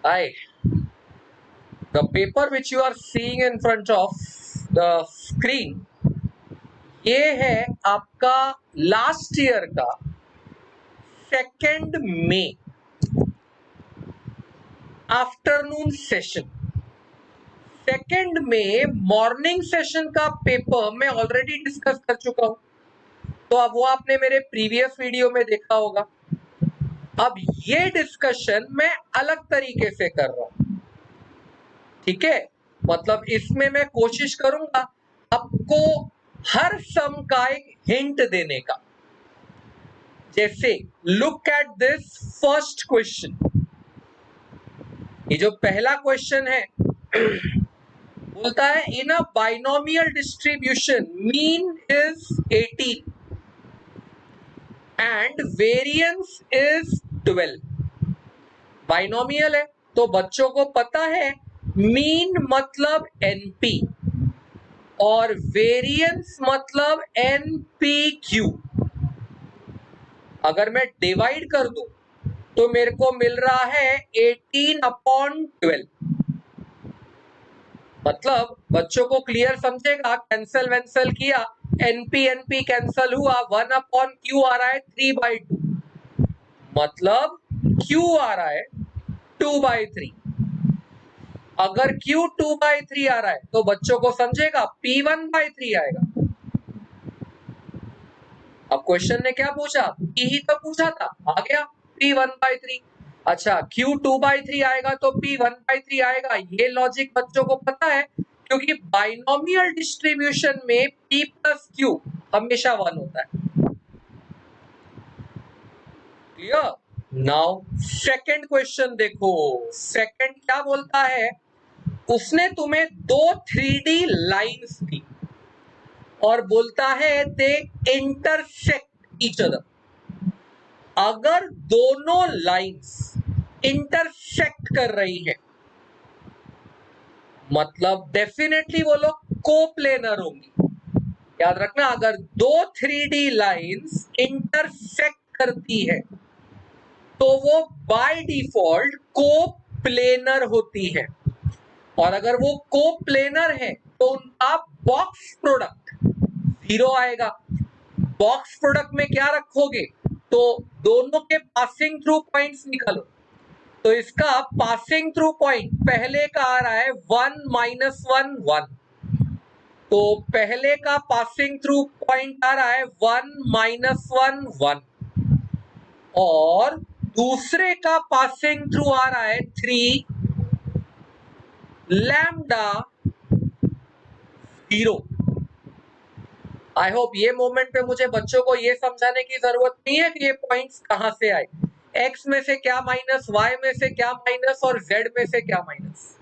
Hi. The paper which you are seeing in front of the screen, ये है आपका last year का 2 मई afternoon session. 2 मई morning session का paper मैं already discuss कर चुका हूं, तो अब वो आपने मेरे प्रीवियस वीडियो में देखा होगा। अब ये डिस्कशन मैं अलग तरीके से कर रहा हूं, ठीक है। मतलब इसमें मैं कोशिश करूंगा आपको हर सम का एक हिंट देने का। जैसे look at this first question. ये जो पहला क्वेश्चन है बोलता है in a binomial distribution mean is 18 and variance is 12। Binomial है तो बच्चों को पता है मीन मतलब एनपी और वेरिएंस मतलब एनपीक्यू। अगर मैं डिवाइड कर दूं तो मेरे को मिल रहा है 18/12। मतलब बच्चों को क्लियर समझेगा, कैंसल वैंसल किया, एनपी एनपी कैंसल हुआ, 1/q आ रहा है 3/2। मतलब q आ रहा है 2/3। अगर q 2/3 आ रहा है तो बच्चों को समझेगा p 1/3 आएगा। अब क्वेश्चन ने क्या पूछा, p ही तो पूछा था, आ गया p 1/3। अच्छा q 2/3 आएगा तो p 1/3 आएगा। ये लॉजिक बच्चों को पता है क्योंकि बाइनोमियल डिस्ट्रीब्यूशन में p प्लस q हमेशा 1 होता है। क्लियर। नाउ सेकंड क्वेश्चन देखो। सेकंड क्या बोलता है, उसने तुम्हें दो 3D लाइंस दी और बोलता है दे इंटरसेक्ट ईच अदर। अगर दोनों लाइंस इंटरसेक्ट कर रही है मतलब डेफिनेटली वो लोग कोप्लेनर होंगी। याद रखना, अगर दो 3D लाइंस इंटरसेक्ट करती है तो वो बाय डिफॉल्ट कोप्लेनर होती है। और अगर वो कोप्लेनर है तो उनका बॉक्स प्रोडक्ट 0 आएगा। बॉक्स प्रोडक्ट में क्या रखोगे, तो दोनों के पासिंग थ्रू पॉइंट्स निकालो। तो इसका पासिंग थ्रू पॉइंट पहले का आ रहा है 1 -1 1। तो पहले का पासिंग थ्रू पॉइंट आ रहा है 1 -1 1 और दूसरे का पासिंग थ्रू आ रहा है 3 लैम्डा 0। आई होप ये मोमेंट पे मुझे बच्चों को ये समझाने की जरूरत नहीं है कि ये पॉइंट्स कहां से आए, x में से क्या माइनस, y में से क्या माइनस और z में से क्या माइनस।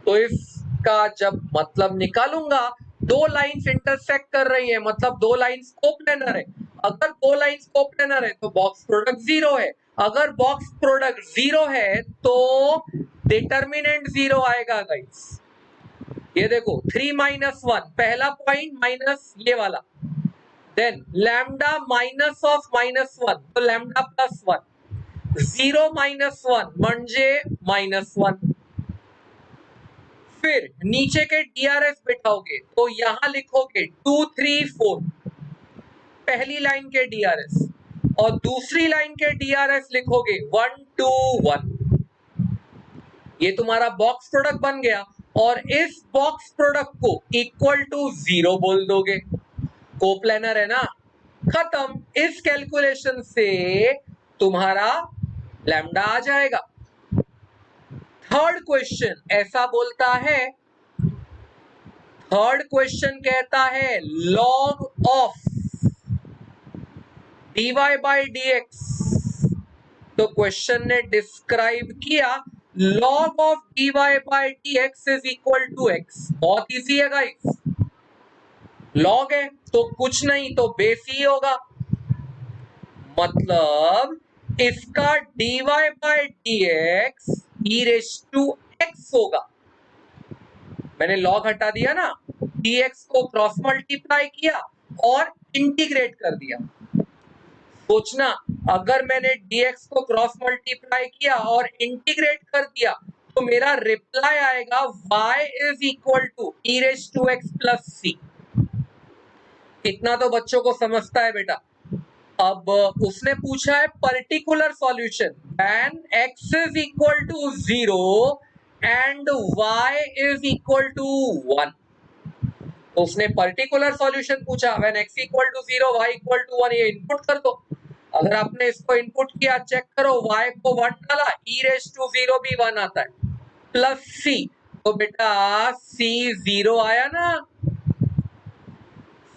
तो इसका जब मतलब निकालूंगा, दो लाइंस इंटरसेक्ट कर रही है मतलब दो लाइंस कोप्लेनर है। अगर दो लाइंस कोप्लेनर है तो बॉक्स प्रोडक्ट 0 है। अगर बॉक्स प्रोडक्ट 0 है तो डिटर्मिनेंट 0 आएगा गाइस। ये देखो 3 -1 पहला पॉइंट माइनस ये वाला, देन लैम्डा माइनस ऑफ -1 तो लैम्डा +1, 0 -1 म्हणजे -1। फिर नीचे के डीआरएस बिठाओगे तो यहां लिखोगे 2 3 4 पहली लाइन के डीआरएस और दूसरी लाइन के डीआरएस लिखोगे 1 2 1। ये तुम्हारा बॉक्स प्रोडक्ट बन गया और इस बॉक्स प्रोडक्ट को इक्वल टू 0 बोल दोगे, कोप्लेनर है ना, खत्म। इस कैलकुलेशन से तुम्हारा लैम्डा आ जाएगा। थर्ड क्वेश्चन ऐसा बोलता है, थर्ड क्वेश्चन कहता है log of dy by dx। तो क्वेश्चन ने डिस्क्राइब किया log of dy by dx is equal to x। बहुत इजी है गाइस, log है तो कुछ नहीं तो बेस ही होगा। मतलब इसका dy by dx e raise to x होगा। मैंने log हटा दिया ना, dx को क्रॉस मल्टीप्लाई किया और इंटीग्रेट कर दिया। सोचना, अगर मैंने dx को क्रॉस मल्टीप्लाई किया और इंटीग्रेट कर दिया तो मेरा रिप्लाई आएगा y is equal to e raise to x plus c। इतना तो बच्चों को समझता है बेटा। अब उसने पूछा है particular solution, when x is equal to 0 and y is equal to 1। तो उसने पर्टिकुलर सॉल्यूशन पूछा, when x equal to 0 y equal to 1। ये इनपुट कर दो। अगर आपने इसको इनपुट किया, चेक करो, y को 1 डाला, e रेज टू 0 भी 1 आता है, प्लस c। तो बेटा c 0 आया ना,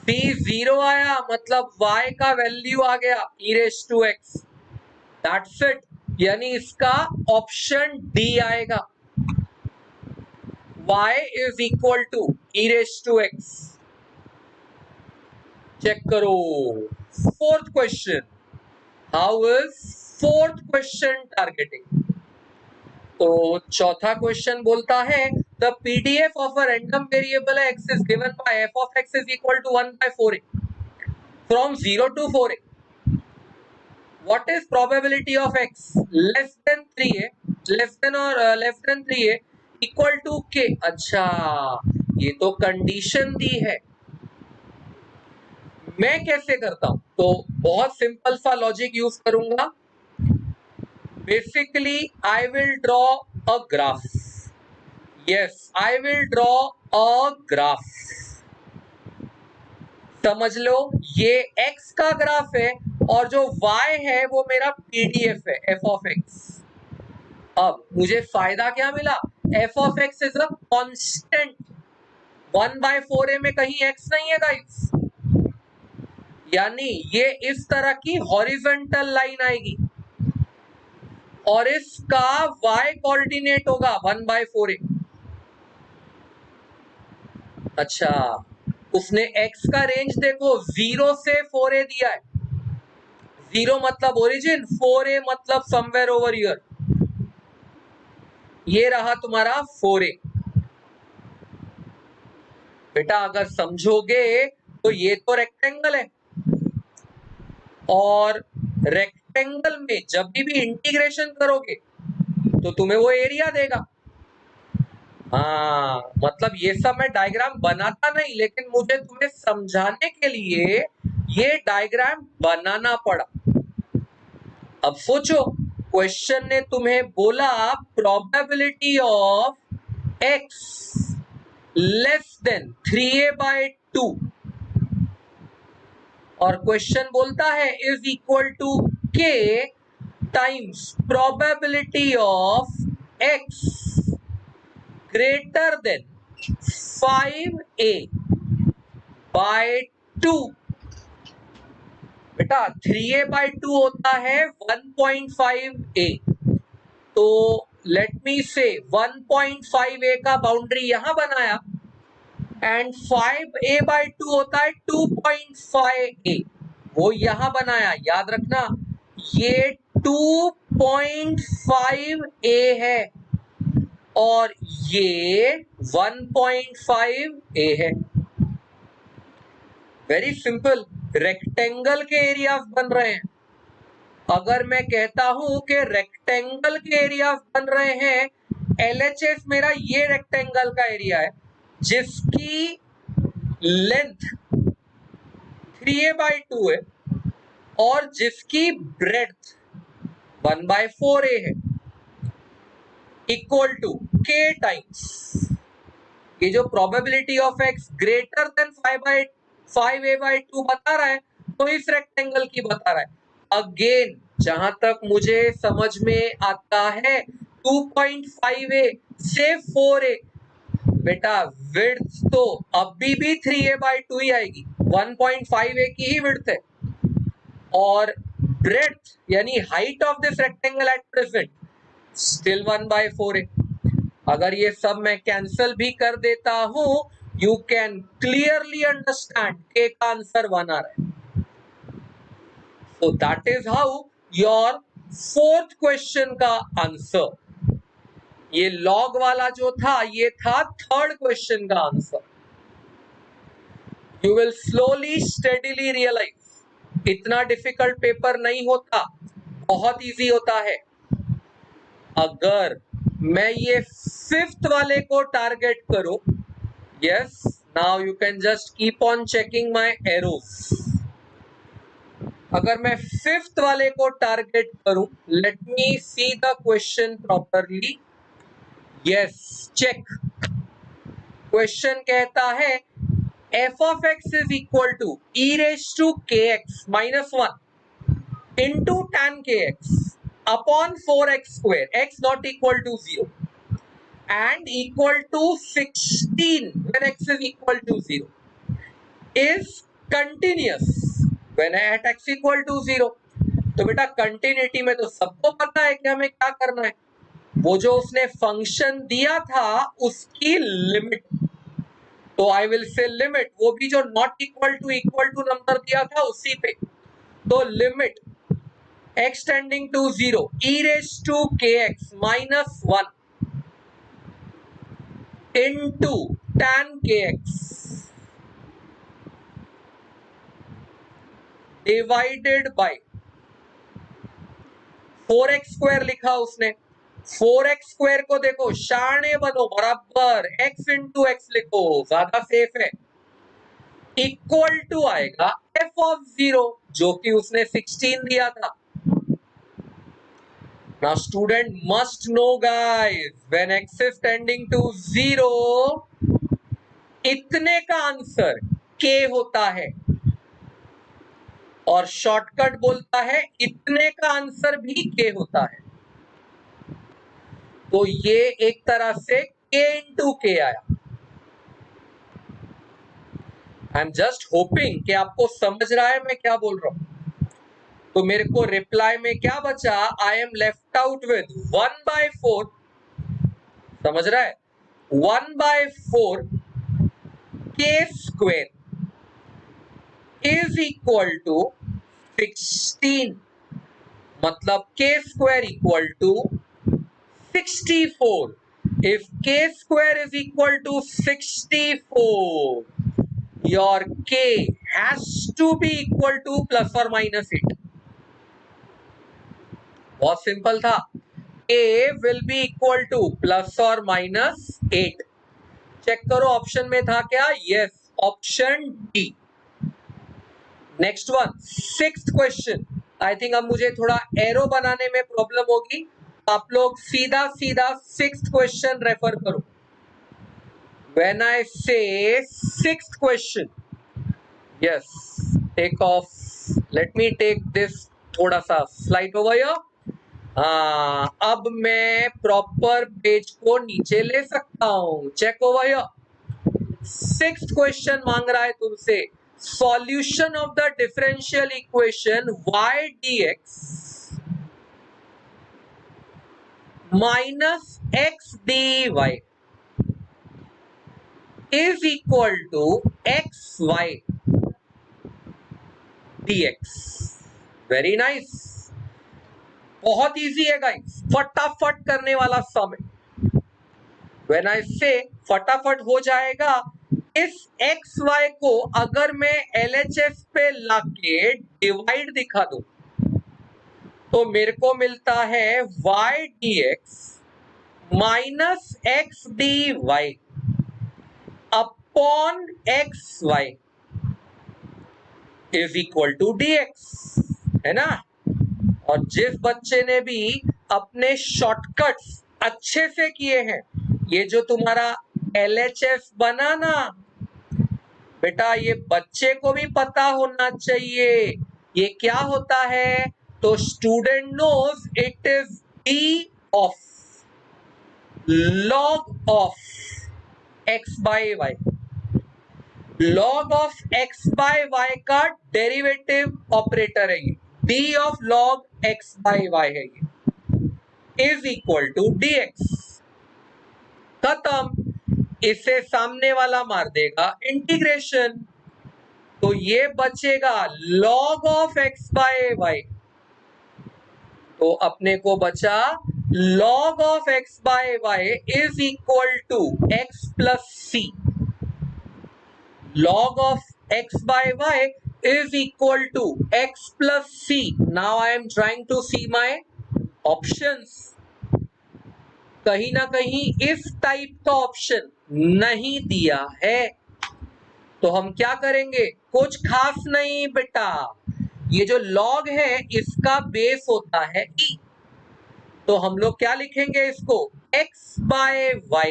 c 0 आया, मतलब y का वैल्यू आ गया e raise to x। That's it, यानी इसका ऑप्शन डी आएगा, y is equal to e raise to x। Check करो fourth question. How is fourth question targeting? तो चौथा क्वेश्चन बोलता है the PDF of a random variable x is given by f of x is equal to 1 by 4a from 0 to 4a। What is probability of x less than 3a, less than or less than 3a equal to k? अच्छा, ये तो condition दी है। मैं कैसे करता हूं? तो बहुत सिंपल सा लॉजिक यूज करूंगा। Basically I will draw a graph. Yes, I will draw a graph. समझ लो, ये x का ग्राफ है और जो y है वो मेरा पीडीएफ है f ऑफ x। अब मुझे फायदा क्या मिला? f of x is a constant. 1 by 4a में कहीं x नहीं है गाइस, यानी ये इस तरह की हॉरिजॉन्टल लाइन आएगी और इसका y कोऑर्डिनेट होगा 1 by 4a। अच्छा, उसने x का रेंज देखो 0 से 4a दिया है। 0 मतलब ओरिजिन, 4a मतलब समवेयर ओवर हियर। ये रहा तुम्हारा 4a। बेटा अगर समझोगे तो ये तो रेक्टेंगल है और रेक्टेंगल में जब भी इंटीग्रेशन करोगे तो तुम्हें वो एरिया देगा। हाँ, मतलब ये सब मैं डायग्राम बनाता नहीं, लेकिन मुझे तुम्हें समझाने के लिए ये डायग्राम बनाना पड़ा। अब सोचो, क्वेश्चन ने तुम्हें बोला probability of x less than 3a by 2 और क्वेश्चन बोलता है is equal to k times probability of x greater than 5a by 2। बेटा 3a by 2 होता है 1.5a, तो लेट मी से 1.5a का बाउंड्री यहां बनाया एंड 5a by 2 होता है 2.5a, वो यहां बनाया। याद रखना ये 2.5a है और ये 1.5a है। वेरी सिंपल, रेक्टेंगल के एरियाज बन रहे हैं। अगर मैं कहता हूं कि रेक्टेंगल के एरियाज बन रहे हैं, LHS मेरा ये रेक्टेंगल का एरिया है जिसकी लेंथ 3a by 2 है और जिसकी ब्रेड्थ 1 by 4a है, इक्वल टू k टाइम्स ये जो probability of x greater than 5a by 2 बता रहा है, तो इस रेक्टेंगल की बता रहा है। अगेन जहां तक मुझे समझ में आता है 2.5a से 4a, बेटा विड्थ तो अभी भी 3a by 2 ही आएगी, 1.5a की ही विड्थ है और ब्रेड्थ यानी height of this rectangle at present still 1 by 4a। अगर ये सब मैं कैंसिल भी कर देता हूं, यू कैन क्लियरली अंडरस्टैंड के का आंसर 1 आ रहा है। So that is how your fourth question का आंसर। ये लॉग वाला जो था ये था थर्ड क्वेश्चन का answer. You will slowly steadily realise इतना डिफिकल्ट पेपर नहीं होता, बहुत इजी होता है। अगर मैं ये 5th वाले को टारगेट करूं, yes, now you can just keep on checking my errors. अगर मैं 5th वाले को टारगेट करूं, let me see the question properly. Yes, check. Question कहता है f of x is equal to e raised to kx minus 1 into tan kx upon 4x square, x not equal to 0 and equal to 16 when x is equal to 0 is continuous when at x equal to 0। तो बेटा continuity में तो सबको पता है कि हमें क्या करना है, वो जो उसने फंक्शन दिया था उसकी लिमिट। तो आई विल से लिमिट, वो भी जो नॉट इक्वल टू नंबर दिया था उसी पे। तो limit x tending to 0 e raised to kx minus 1 into tan kx divided by 4x square लिखा उसने। 4x स्क्वायर को देखो, शाणे बनो, बराबर x इंटू एक्स लिखो, ज्यादा सेफ है। इक्वल टू आएगा f ऑफ 0 जो कि उसने 16 दिया था। Now student must know guys, when x is tending to 0 इतने का आंसर k होता है और शॉर्टकट बोलता है इतने का आंसर भी k होता है। तो ये एक तरह से k इंटू के आया। आई एम जस्ट होपिंग कि आपको समझ रहा है मैं क्या बोल रहा हूं। तो मेरे को रिप्लाई में क्या बचा, I am left out with 1/4, समझ रहा है, 1/4 k square is equal to 16, मतलब k square equal to 64। If k square is equal to 64, your k has to be equal to plus or minus 8। बहुत simple था, k will be equal to plus or minus 8। Check करो option में था क्या, yes, option D. Next one, 6th question. I think अब मुझे थोड़ा arrow बनाने में प्रॉब्लम होगी, आप लोग सीधा सीधा 6th क्वेश्चन रेफर करो। When I say 6th question, yes, take off, let me take this थोड़ा सा स्लाइड ओवर हियर। अब मैं प्रॉपर पेज को नीचे ले सकता हूं, check over here. 6th question मांग रहा है तुमसे solution of the differential equation y dx minus x dy is equal to xy dx। Very nice, बहुत इजी है गाइस, फटाफट करने वाला सम है। व्हेन आई से फटाफट हो जाएगा, इस एक्स वाई को अगर मैं LHS पे लाके डिवाइड दिखा दूं तो मेरे को मिलता है y dx minus x dy upon x y is equal to dx, है ना। और जिस बच्चे ने भी अपने शॉर्टकट्स अच्छे से किए हैं, ये जो तुम्हारा LHS बना ना बेटा, ये बच्चे को भी पता होना चाहिए ये क्या होता है। तो student knows it is d of log of x by y। log of x by y का डेरिवेटिव ऑपरेटर है ये, d of log x by y है ये, इज इक्वल टू dx। खत्म, इसे सामने वाला मार देगा इंटीग्रेशन, तो ये बचेगा log of x by y। तो अपने को बचा log of x by y is equal to x plus c। log of x by y is equal to x plus c. Now I am trying to see my options. कहीं ना कहीं if type का option नहीं दिया है तो हम क्या करेंगे? कुछ खास नहीं बेटा, ये जो log है इसका बेस होता है e, तो हम लोग क्या लिखेंगे इसको? x by y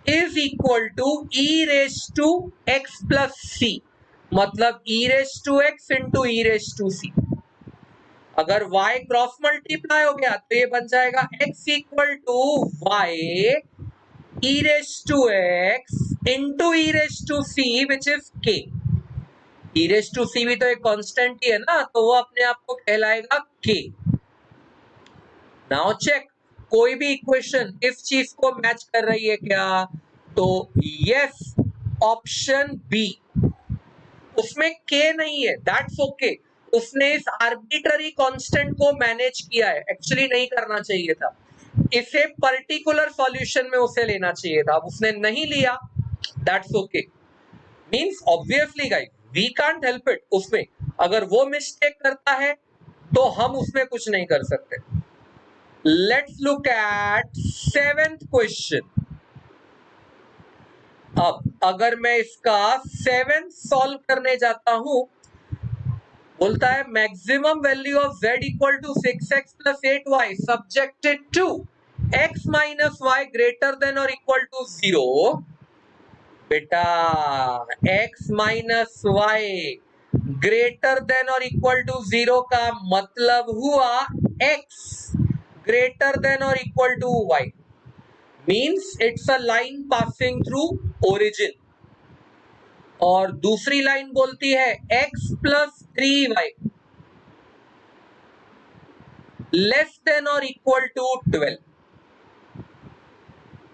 is equal to e raised to x plus c, मतलब e raised to x into e raised to c. अगर y क्रॉस मल्टीप्लाई हो गया तो ये बन जाएगा x equal to y e raised to x into e raised to c which is k. e raised to c भी तो एक कांस्टेंट ही है ना, तो वो अपने आप को कहलाएगा k. नाउ चेक, कोई भी इक्वेशन इस चीज को मैच कर रही है क्या? तो यस, ऑप्शन बी, उसमें k नहीं है, दैट्स ओके. उसने इस आर्बिट्ररी कांस्टेंट को मैनेज किया है, एक्चुअली नहीं करना चाहिए था, इसे पर्टिकुलर सॉल्यूशन में उसे लेना चाहिए था, उसने नहीं लिया, that's okay. Means obviously guys we can't help it. उसमें अगर वो मिस्टेक करता है तो हम उसमें कुछ नहीं कर सकते. Let's look eight 7th question. अब अगर मैं इसका 7th सॉल्व करने जाता हूं, बोलता है maximum value of z equal to 6x plus 8y subjected to x minus y greater than और इक्वल टू 0. बेटा x minus y greater than और इक्वल टू 0 का मतलब हुआ x ग्रेटर देन और equal to y, means it's a line passing through origin. और दूसरी line बोलती है x plus 3y less than और इक्वल टू 12.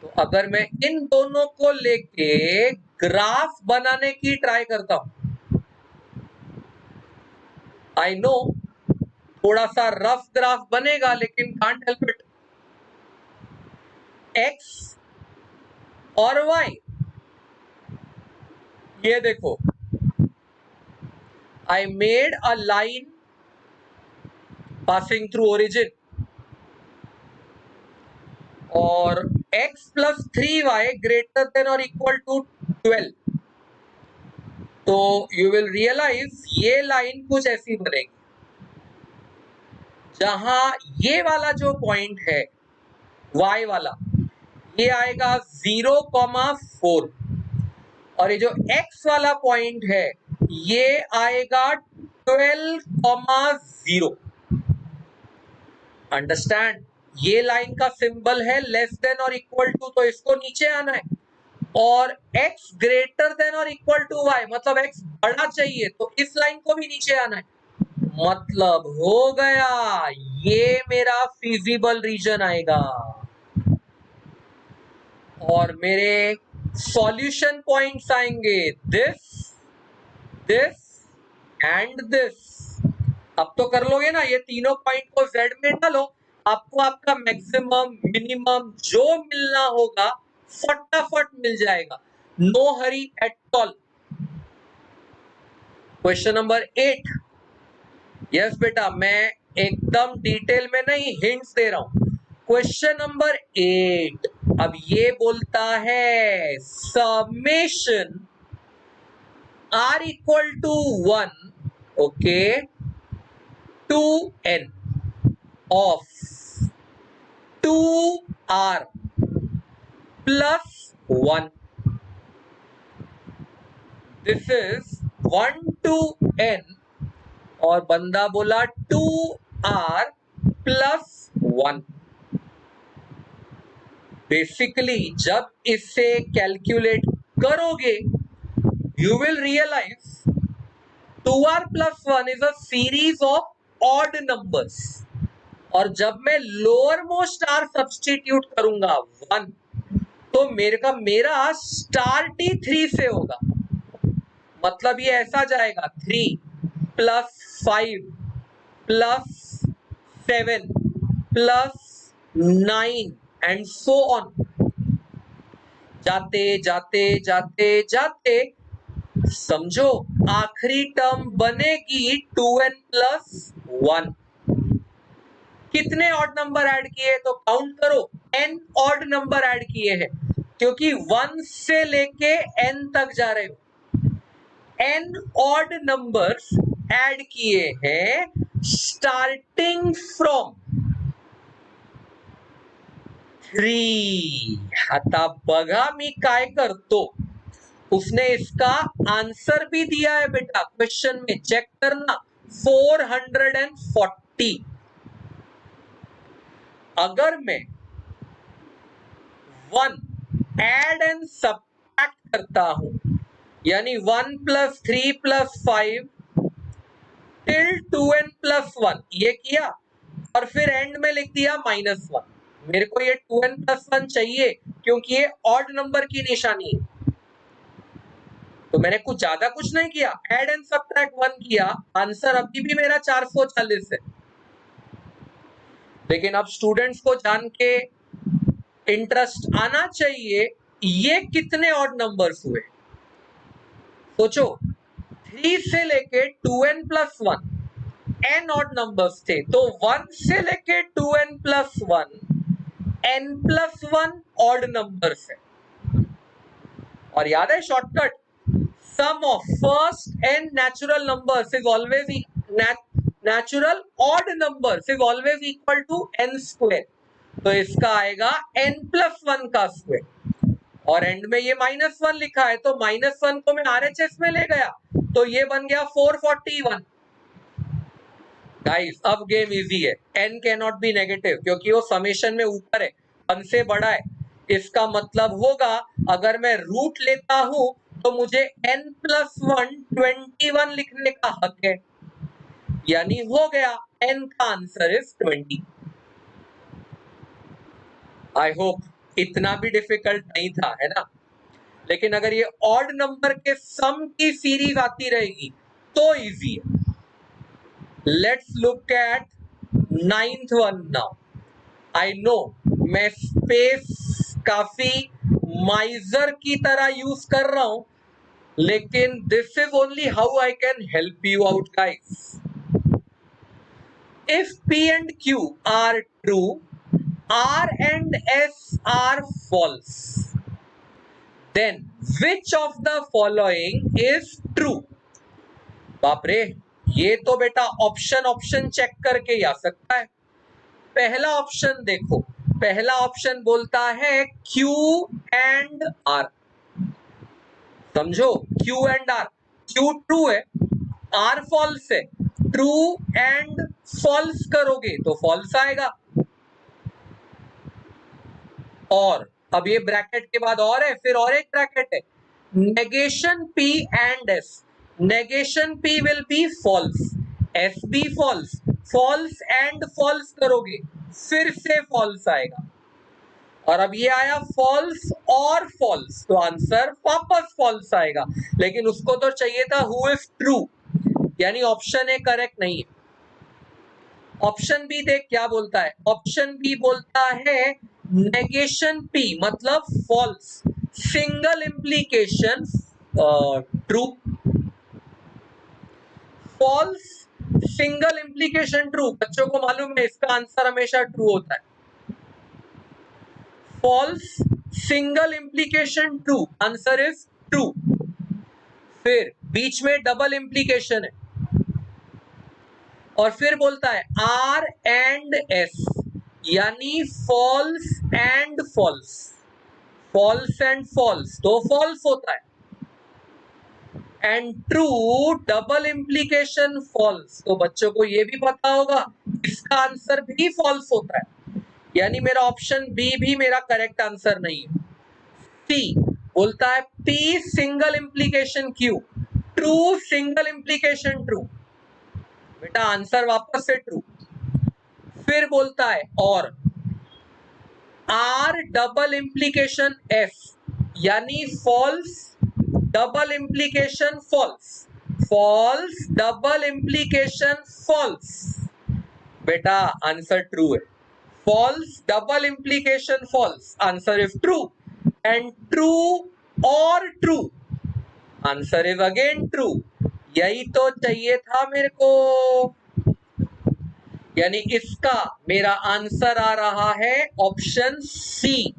तो अगर मैं इन दोनों को लेके ग्राफ बनाने की ट्राई करता हूं, आई नो थोड़ा सा रफ ग्राफ बनेगा लेकिन कांट हेल्प इट. x और y, ये देखो, I made a line passing through origin और x plus 3y greater than or equal to 12. तो you will realize ये लाइन कुछ ऐसी बनेगी जहां ये वाला जो पॉइंट है y वाला, ये आएगा 0,4 और ये जो x वाला पॉइंट है ये आएगा 12,0. अंडरस्टैंड? ये लाइन का सिंबल है लेस देन और इक्वल टू, तो इसको नीचे आना है. और x ग्रेटर देन और इक्वल टू y, मतलब x बड़ा चाहिए तो इस लाइन को भी नीचे आना है. मतलब हो गया, ये मेरा फिजिबल रीजन आएगा और मेरे सॉल्यूशन पॉइंट्स आएंगे दिस, दिस एंड दिस. अब तो कर लोगे ना, ये तीनों पॉइंट को z में डालो, आपको आपका मैक्सिमम मिनिमम जो मिलना होगा फटाफट मिल जाएगा. No hurry at all. Question number 8. Yes बेटा, मैं एकदम डिटेल में नहीं, हिंट्स दे रहा हूं. Question number 8. अब ये बोलता है summation r equal to 1, okay, to n of 2r plus 1. This is 1 to n और बंदा बोला 2r plus 1. बेसिकली जब इसे कैलकुलेट करोगे you will realize 2r plus 1 is a series of odd numbers. और जब मैं लोअर मोस्ट r सब्स्टिट्यूट करूंगा 1, तो मेरा स्टार्ट ही 3 से होगा. मतलब ये ऐसा जाएगा 3 plus 5 plus 7 plus 9 and so on. जाते जाते जाते जाते समझो, आखिरी टर्म बनेगी 2n+1। कितने ऑड नंबर ऐड किए तो काउंट करो, n ऑड नंबर ऐड किए हैं, क्योंकि 1 से लेके n तक जा रहे हो। n ऑड नंबर्स ऐड किए हैं स्टार्टिंग फ्रॉम 3। आता बघा मी काय करतो, उसने इसका आंसर भी दिया है बेटा क्वेश्चन में, चेक करना, 440। अगर मैं 1 ऐड एंड सब्ट्रैक्ट करता हूं, यानी 1 + 3 + 5 टिल 2n+1 ये किया, और फिर एंड में लिख दिया -1। मेरे को ये 2n+1 चाहिए क्योंकि ये ऑड नंबर की निशानी है। तो मैंने कुछ ज्यादा कुछ नहीं किया, ऐड एंड सब्ट्रैक्ट 1 किया, आंसर अभी भी मेरा 440 है। लेकिन अब स्टूडेंट्स को जान के इंटरेस्ट आना चाहिए, ये कितने ऑड नंबर्स हुए। सोचो, 3 से लेके 2n+1 n ऑड नंबर्स थे, तो 1 से लेके 2n+1 n+1 ऑड नंबर्स है। और याद है shortcut, sum of first n natural numbers is always natural odd numbers is always equal to n²। तो इसका आएगा n+1 का स्क्वायर, और एंड में ये -1 लिखा है, तो -1 को मैं RHS में ले गया, तो ये बन गया 441। गाइस अब गेम इजी है, n can not be negative क्योंकि वो समेशन में ऊपर है, 1 से बड़ा है। इसका मतलब होगा अगर मैं रूट लेता हूं तो मुझे n+1 21 लिखने का हक है, यानी हो गया n का आंसर इज 20। आई होप इतना भी डिफिकल्ट नहीं था, है ना। लेकिन अगर ये ऑड नंबर के सम की सीरीज आती रहेगी तो इजी है। Let's look eight 9th one now. I know मैं स्पेस काफी माइजर की तरह यूज कर रहा हूं, लेकिन this is only how I can help you out guys. If P and Q are true, R and S are false, then which of the following is true? बाप रे, ये तो बेटा ऑप्शन चेक करके आ सकता है। पहला ऑप्शन देखो, पहला ऑप्शन बोलता है Q and R। समझो, Q and R, Q true है, R फॉल्स है, ट्रू एंड फॉल्स करोगे तो फॉल्स आएगा। और अब ये ब्रैकेट के बाद और है, फिर और एक ब्रैकेट है, negation P and S, negation P will be false, S भी फॉल्स, फॉल्स एंड फॉल्स करोगे फिर से फॉल्स आएगा। और अब ये आया फॉल्स और फॉल्स, तो आंसर वापस फॉल्स आएगा, लेकिन उसको तो चाहिए था हु इज ट्रू, यानी ऑप्शन ए करेक्ट नहीं है। ऑप्शन बी देख क्या बोलता है, ऑप्शन बी बोलता है नेगेशन P मतलब false, single implication true, false single implication true. बच्चों को मालूम है इसका आंसर हमेशा ट्रू होता है। False single implication true, answer is true. फिर बीच में डबल इम्प्लीकेशन है, और फिर बोलता है R and S, यानी false and false, false and false तो फॉल्स होता है, and true double implication false, तो बच्चों को ये भी पता होगा इसका आंसर भी फॉल्स होता है, यानी मेरा ऑप्शन बी भी मेरा करेक्ट आंसर नहीं है। सी बोलता है P single implication Q, true single implication true, बेटा आंसर वापस से ट्रू। फिर बोलता है और R डबल इम्प्लीकेशन S, यानी false double implication false, false double implication false, बेटा आंसर ट्रू है। False double implication false, answer is true, and true और true, answer is again true. यही तो चाहिए था मेरे को, यानी इसका मेरा आंसर आ रहा है ऑप्शन सी।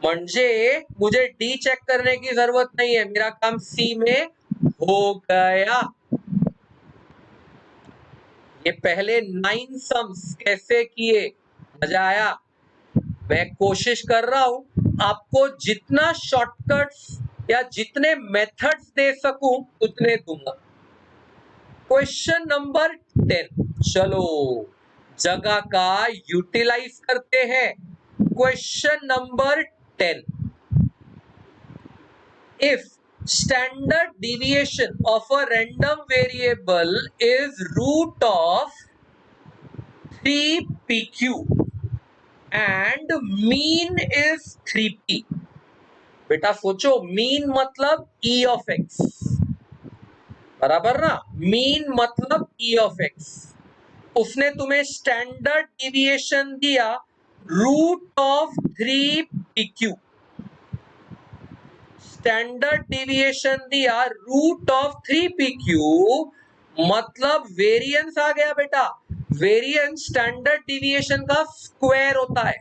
म्हणजे मुझे डी चेक करने की जरूरत नहीं है, मेरा काम सी में हो गया। ये पहले 9 सम्स कैसे किए, मजा आया? मैं कोशिश कर रहा हूं आपको जितना शॉर्टकट्स या जितने मेथड्स दे सकूं उतने दूंगा। क्वेश्चन नंबर 10, चलो जगह का यूटिलाइज करते हैं। Question number 10, if standard deviation of a random variable is root of 3pq and mean is 3p। बेटा सोचो, मीन मतलब e of x, बराबर ना? मीन मतलब e of x। उसने तुम्हें स्टैंडर्ड डिविएशन दिया root of 3pq, standard deviation दिया रूट ऑफ 3pq, मतलब वेरिएंस आ गया बेटा। वेरिएंस स्टैंडर्ड डिविएशन का स्क्वायर होता है,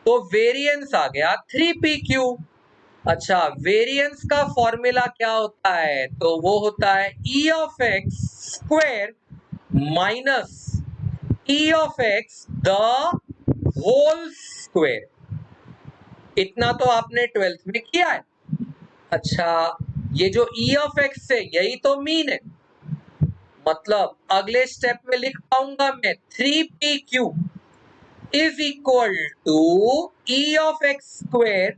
तो वेरिएंस आ गया 3pq। अच्छा, वेरिएंस का फॉर्मूला क्या होता है? तो वो होता है e of x square minus e of x the whole square. इतना तो आपने 12th में किया है। अच्छा, ये जो e ऑफ x है यही तो मीन है, मतलब अगले स्टेप में लिख पाऊंगा मैं 3pq is equal to e of x square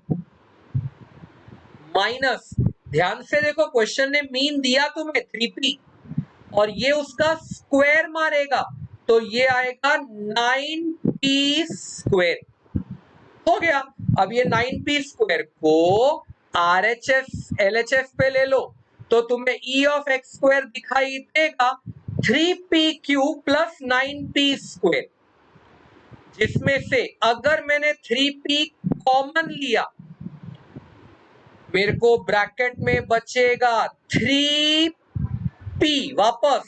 minus, ध्यान से देखो क्वेश्चन ने मीन दिया तुम्हें 3p और ये उसका स्क्वायर मारेगा, तो ये आएगा 9p स्क्वायर। हो गया। अब ये 9p स्क्वायर को RHS LHS पे ले लो तो तुम्हें e ऑफ x स्क्वायर दिखाई देगा 3pq प्लस 9p स्क्वायर, जिसमें से अगर मैंने 3p कॉमन लिया मेरे को ब्रैकेट में बचेगा 3p वापस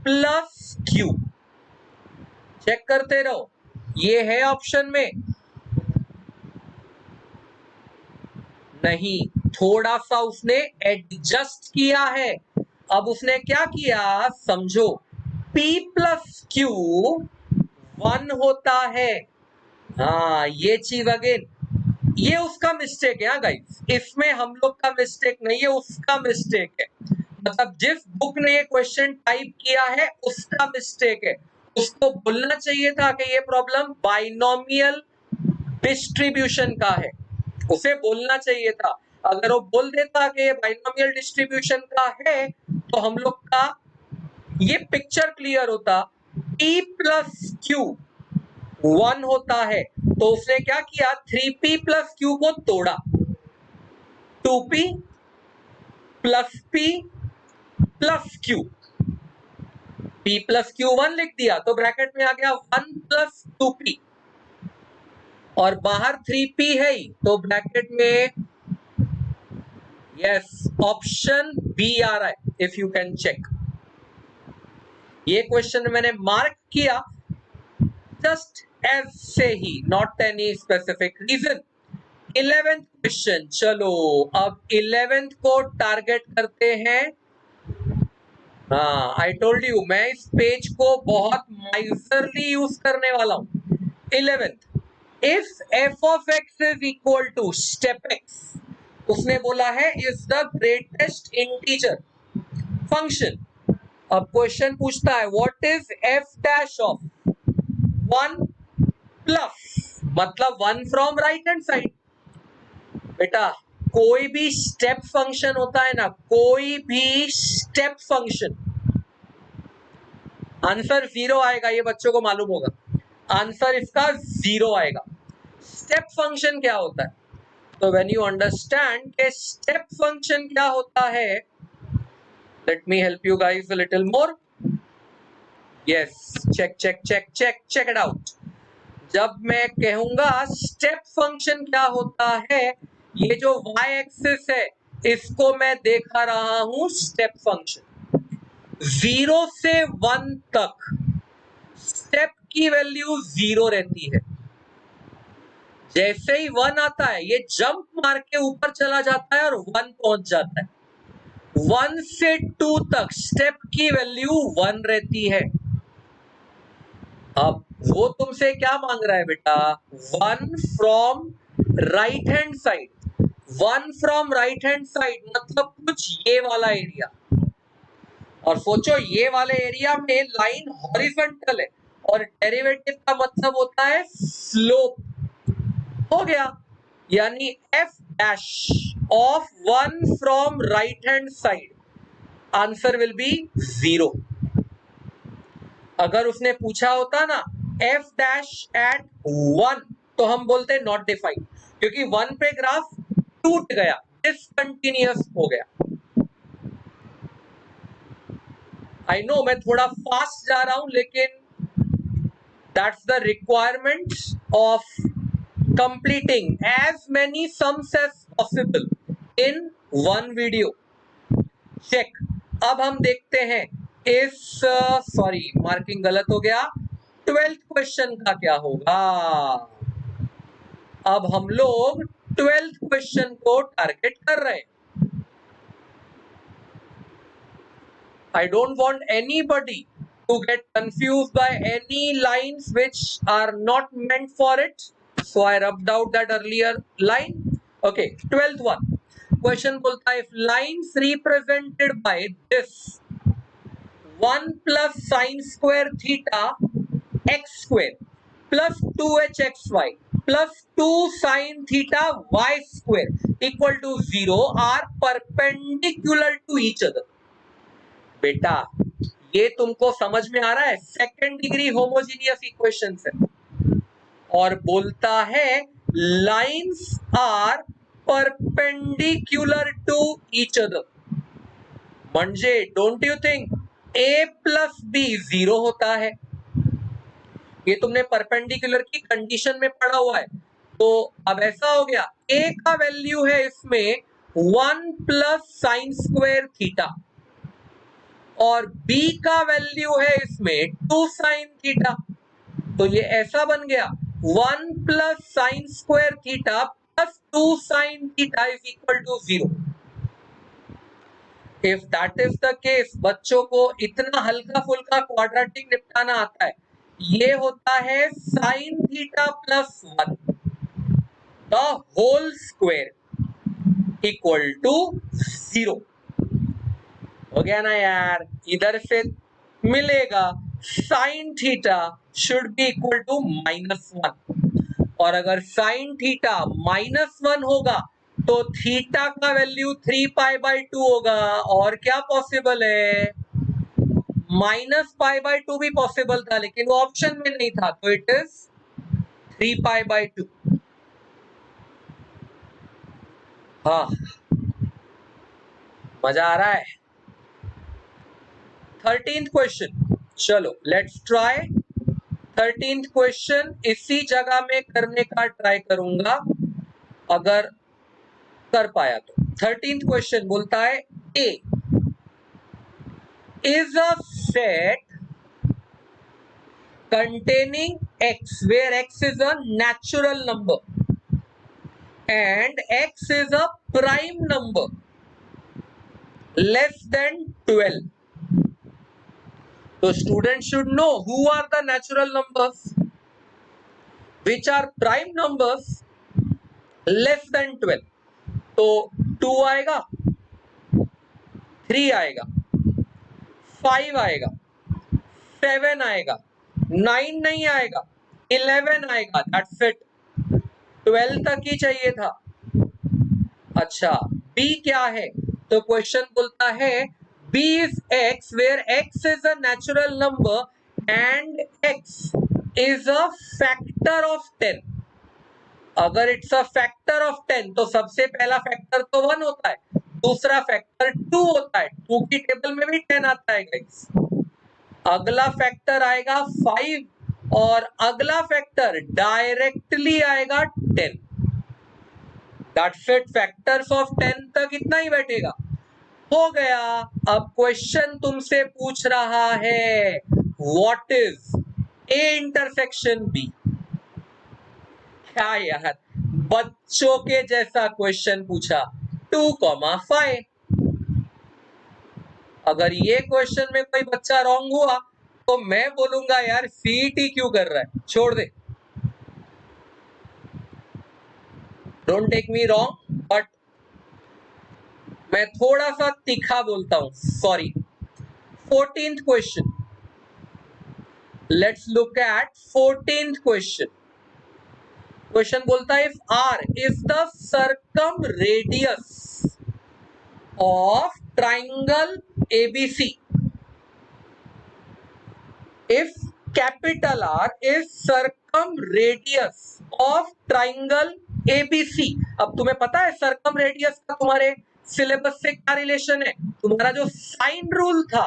प्लस q। चेक करते रहो, ये है ऑप्शन में? नहीं, थोड़ा सा उसने एडजस्ट किया है। अब उसने क्या किया समझो, p प्लस q 1 होता है। हाँ, ये चीज अगेन, ये उसका मिस्टेक है गाइस, इसमें हम लोग का मिस्टेक नहीं है, उसका मिस्टेक है। मतलब जिस बुक ने ये क्वेश्चन टाइप किया है उसका मिस्टेक है। उसको बोलना चाहिए था कि ये प्रॉब्लम बाइनोमियल डिस्ट्रीब्यूशन का है, उसे बोलना चाहिए था। अगर वो बोल देता कि ये बाइनोमियल डिस्ट्रीब्यूशन का है तो हम लोग का ये पिक्चर क्लियर होता। p प्लस क्यू 1 होता है, तो उसने क्या किया 3p प्लस q को तोड़ा, 2p plus p plus q, p plus q 1 लिख दिया तो ब्रैकेट में आ गया 1 प्लस 2p और बाहर 3p है ही, तो ब्रैकेट में यस ऑप्शन बी आ रहा है, इफ यू कैन चेक। ये क्वेश्चन मैंने मार्क किया जस्ट ऐसे ही, not any specific reason. 11th question, चलो अब 11th को टारगेट करते हैं। हाँ, आई टोल्ड यू मैं इस पेज को बहुत माइजरली यूज करने वाला हूं। 11th, if f of x is equal to step x, उसने बोला है is the greatest integer function. अब क्वेश्चन पूछता है what is f dash of 1 plus, मतलब 1 फ्रॉम राइट हैंड साइड। बेटा कोई भी स्टेप फंक्शन होता है ना, कोई भी स्टेप फंक्शन, आंसर 0 आएगा, ये बच्चों को मालूम होगा, आंसर इसका 0 आएगा। स्टेप फंक्शन क्या होता है? तो व्हेन यू अंडरस्टैंड के स्टेप फंक्शन क्या होता है, let me help you guys a little more. Yes, check check check check check it out. जब मैं कहूंगा स्टेप फंक्शन क्या होता है, ये जो y एक्सिस है इसको मैं देखा रहा हूं स्टेप फंक्शन 0 से 1 तक स्टेप की वैल्यू 0 रहती है। जैसे ही 1 आता है ये जंप मार के ऊपर चला जाता है और 1 पहुंच जाता है। 1 से 2 तक स्टेप की वैल्यू 1 रहती है। अब वो तुमसे क्या मांग रहा है बेटा? 1 from right hand side. 1 from right hand side मतलब कुछ ये वाला एरिया। और सोचो ये वाले एरिया में लाइन हॉरिजॉन्टल है और डेरिवेटिव का मतलब होता है स्लोप। हो गया, यानी f dash of 1 from right hand side answer will B 0। अगर उसने पूछा होता ना f डैश एट 1 तो हम बोलते नॉट डिफाइंड, क्योंकि 1 पे ग्राफ टूट गया, डिसकंटिन्यूअस हो गया। आई नो मैं थोड़ा फास्ट जा रहा हूं, लेकिन that's the requirement of completing as many sums as possible in one video. Check. अब हम देखते हैं इस सॉरी मार्किंग गलत हो गया, 12th क्वेश्चन का क्या होगा। अब हम लोग 12th क्वेश्चन को टारगेट कर रहे हैं। I don't want anybody to get confused by any lines which are not meant for it. So I rubbed out that earlier line. Okay, 12th one. Question बोलता है if lines represented by this 1 plus sine square theta x square plus 2hxy plus 2 sine theta y square equal to 0 are perpendicular to each other. बेटा ये तुमको समझ में आ रहा है? Second degree homogeneous equations है और बोलता है lines are perpendicular to each other. म्हणजे don't you think a plus B 0 होता है? ये तुमने परपेंडिकुलर की कंडीशन में पढ़ा हुआ है। तो अब ऐसा हो गया, a का वैल्यू है इसमें 1 प्लस साइन स्क्वायर थीटा और b का वैल्यू है इसमें 2 साइन थीटा। तो ये ऐसा बन गया 1 plus sine square theta plus 2 sine theta is equal to 0। If that is the case, बच्चों को इतना हल्का फुल्का क्वाड्रेटिक निपटाना आता है। ये होता है sine theta plus 1 the whole square equal to 0। हो गया ना यार? इधर से मिलेगा sine theta should be equal to -1 और अगर साइन थीटा -1 होगा तो थीटा का वैल्यू 3π/2 होगा। और क्या पॉसिबल है? -π/2 भी पॉसिबल था लेकिन वो ऑप्शन में नहीं था, तो इट इज 3π/2। हाँ, मजा आ रहा है? 13th क्वेश्चन, चलो लेट्स ट्राई 13th क्वेश्चन। इसी जगह में करने का ट्राई करूंगा अगर कर पाया तो। 13th क्वेश्चन बोलता है A is a set containing x where x is a natural number and x is a prime number less than 12. So students should know who are the natural numbers which are prime numbers less than 12. तो 2 आएगा, 3 आएगा, 5 आएगा, 7 आएगा, 9 नहीं आएगा, 11 आएगा। That's it, 12 तक ही चाहिए था। अच्छा, B क्या है? तो क्वेश्चन बोलता है B is x where x is a natural number and x is a factor of 10. अगर इट्स अ फैक्टर ऑफ 10 तो सबसे पहला फैक्टर तो 1 होता है, दूसरा फैक्टर 2 होता है। 2 की टेबल में भी 10 आता है गाइस। अगला फैक्टर आएगा 5 और अगला फैक्टर डायरेक्टली आएगा 10। दैट्स इट, फैक्टर्स ऑफ 10 तक इतना ही बैठेगा, हो गया। अब क्वेश्चन तुमसे पूछ रहा है what is A intersection B. क्या यार, बच्चों के जैसा क्वेश्चन पूछा, 2,5। अगर ये क्वेश्चन में कोई बच्चा रॉन्ग हुआ तो मैं बोलूंगा यार सीईटी क्यों कर रहा है, छोड़ दे। Don't take me wrong, but मैं थोड़ा सा तीखा बोलता हूं, sorry. 14th question, let's look at 14th question. Question बोलता है if R is the circumradius of triangle ABC, if capital R is circumradius of triangle ABC। अब तुम्हें पता है सर्कम रेडियस का तुम्हारे सिलेबस से क्या रिलेशन है? तुम्हारा जो साइन रूल था,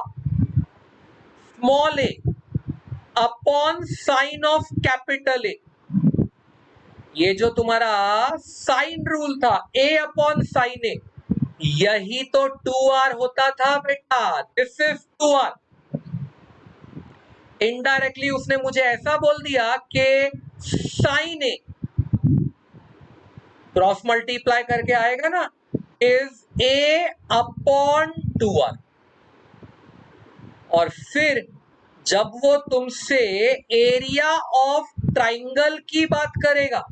small A upon sine of capital A, ये जो तुम्हारा साइन रूल था ए अपॉन साइन ए, यही तो 2r होता था बेटा। This is 2r। इनडायरेक्टली उसने मुझे ऐसा बोल दिया कि साइन ए क्रॉस मल्टीप्लाई करके आएगा ना, इज ए अपॉन 2r। और फिर जब वो तुमसे एरिया ऑफ ट्राइंगल की बात करेगा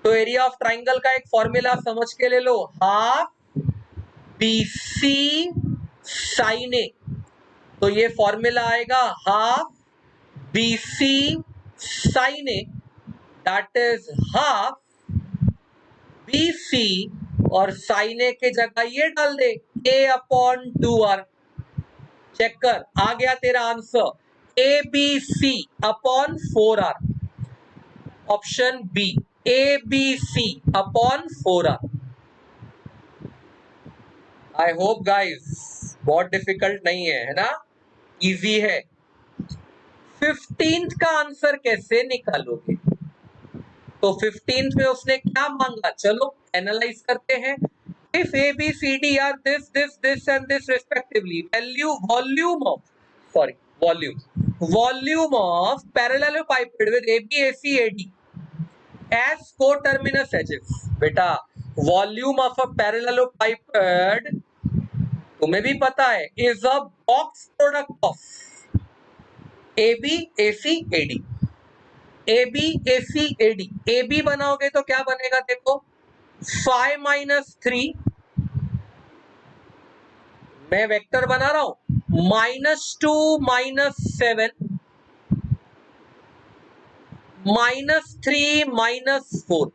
तो एरिया ऑफ ट्राइंगल का एक फॉर्मूला समझ के ले लो, हाफ बीसी साइन ए। तो ये फॉर्मूला आएगा half B C sine A, that is half B C, और साइन ए के जगह ये डाल दे ए अपॉन 2r। चेक कर, आ गया तेरा answer, A B C upon 4r। Option B, A B C upon 4r। I hope guys बहुत डिफिकल्ट नहीं है ना, इजी है। 15th का आंसर कैसे निकालोगे? तो 15th में उसने क्या मांगा, चलो एनालाइज करते हैं। If A, B, C, D are this and this respectively, volume of parallelepiped with AB, AC, AD as coterminous edges। बेटा वॉल्यूम ऑफ अ parallelepiped तुम्हें भी पता है is a box product of AB, AC, AD। AB, AC, AD, AB बनाओगे तो क्या बनेगा देखो, 5 माइनस 3, मैं वेक्टर बना रहा हूं, -2 -7 -3 -4।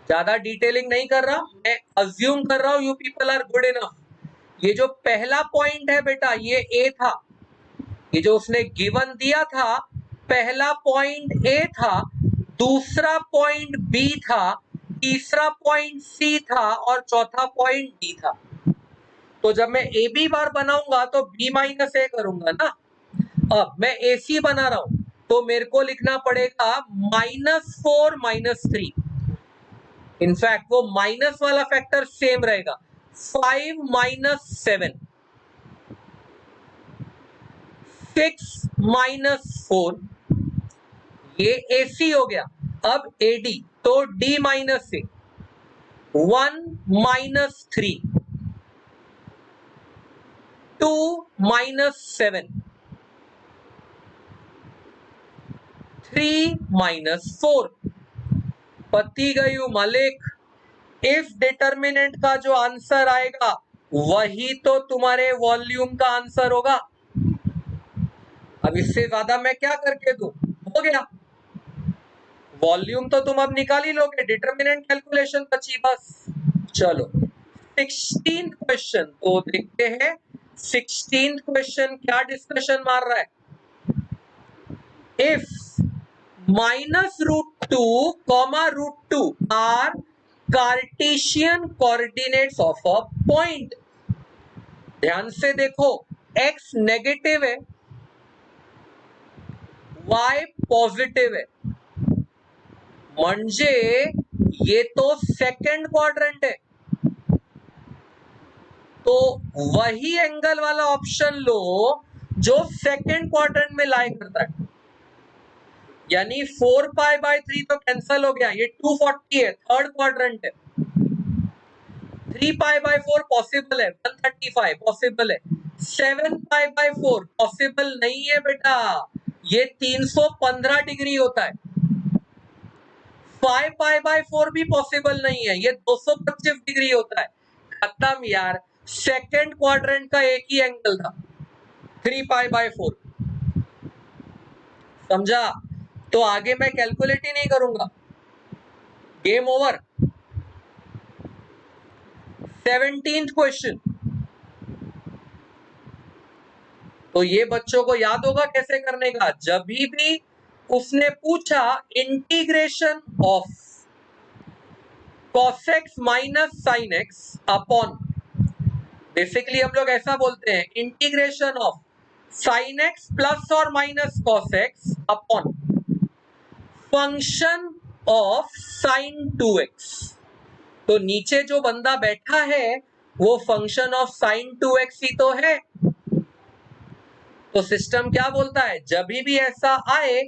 ज्यादा डिटेलिंग नहीं कर रहा, मैं अज्यूम कर रहा हूं you people are good enough. ये जो पहला पॉइंट है बेटा ये ए था, ये जो उसने गिवन दिया था पहला पॉइंट ए था, दूसरा पॉइंट बी था, तीसरा पॉइंट सी था और चौथा पॉइंट डी था। तो जब मैं ए बी बार बनाऊंगा तो बी माइनस ए करूंगा ना। अब मैं ए सी बना रहा हूं तो मेरे को लिखना पड़ेगा -4 -3। इनफैक्ट वो माइनस वाला फैक्टर सेम रहेगा, 5 -7 6 -4, ये AC हो गया। अब AD तो D माइनस से 1 -3 2 -7 3 -4। पति गयू मालिक, इफ डिटर्मिनेंट का जो आंसर आएगा वही तो तुम्हारे वॉल्यूम का आंसर होगा। अब इससे ज्यादा मैं क्या करके दूं, हो गया। वॉल्यूम तो तुम अब निकाल ही लोगे, डिटर्मिनेंट कैलकुलेशन बची बस। चलो 16th क्वेश्चन तो देखते हैं। 16th क्वेश्चन क्या डिस्कशन मार रहा है, इफ -√2, √2 are Cartesian coordinates of a point. ध्यान से देखो, x नेगेटिव है, y पॉझिटिव्ह आहे, म्हणजे ये तो सेकंड क्वाड्रेंट है, तो वही एंगल वाला ऑप्शन लो जो सेकंड क्वाड्रेंट में लाई करता है। यानी 4π/3 तो कैंसल हो गया, ये 240 है, थर्ड क्वाड्रेंट है। 3π/4 पॉसिबल है, 135 पॉसिबल है, 7π/4 पॉसिबल नहीं है बेटा, ये 315 डिग्री होता है। 5π/4 भी पॉसिबल नहीं है, ये 225 डिग्री होता है। खत्म यार, सेकंड क्वाड्रेंट का एक ही एंगल था, 3π/4। समझा? तो आगे मैं कैलकुलेट ही नहीं करूंगा, गेम ओवर। 17th क्वेश्चन, तो ये बच्चों को याद होगा कैसे करने का। जब भी उसने पूछा integration of cos x minus sin x upon, basically हम लोग ऐसा बोलते हैं, integration of sin x plus और minus cos x upon function of sin 2x। तो नीचे जो बंदा बैठा है वो फंक्शन ऑफ sin 2x ही तो है। तो सिस्टम क्या बोलता है, जब भी ऐसा आए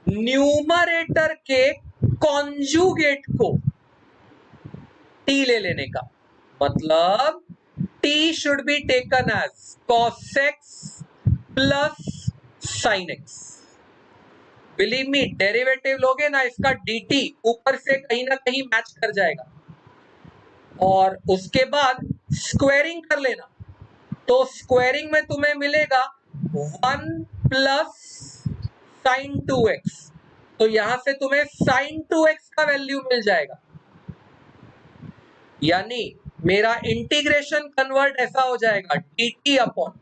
न्यूमरेटर के कॉन्जुगेट को t ले लेने का, मतलब t should be taken as cos x plus sin x। Believe me, derivative लोगे ना इसका dt, ऊपर से कहीं ना कहीं मैच कर जाएगा, और उसके बाद स्क्वायरिंग कर लेना। तो स्क्वायरिंग में तुम्हें मिलेगा 1 प्लस sin 2x, तो यहां से तुम्हें sin 2x का वैल्यू मिल जाएगा। यानी मेरा इंटीग्रेशन कन्वर्ट ऐसा हो जाएगा, dt अपॉन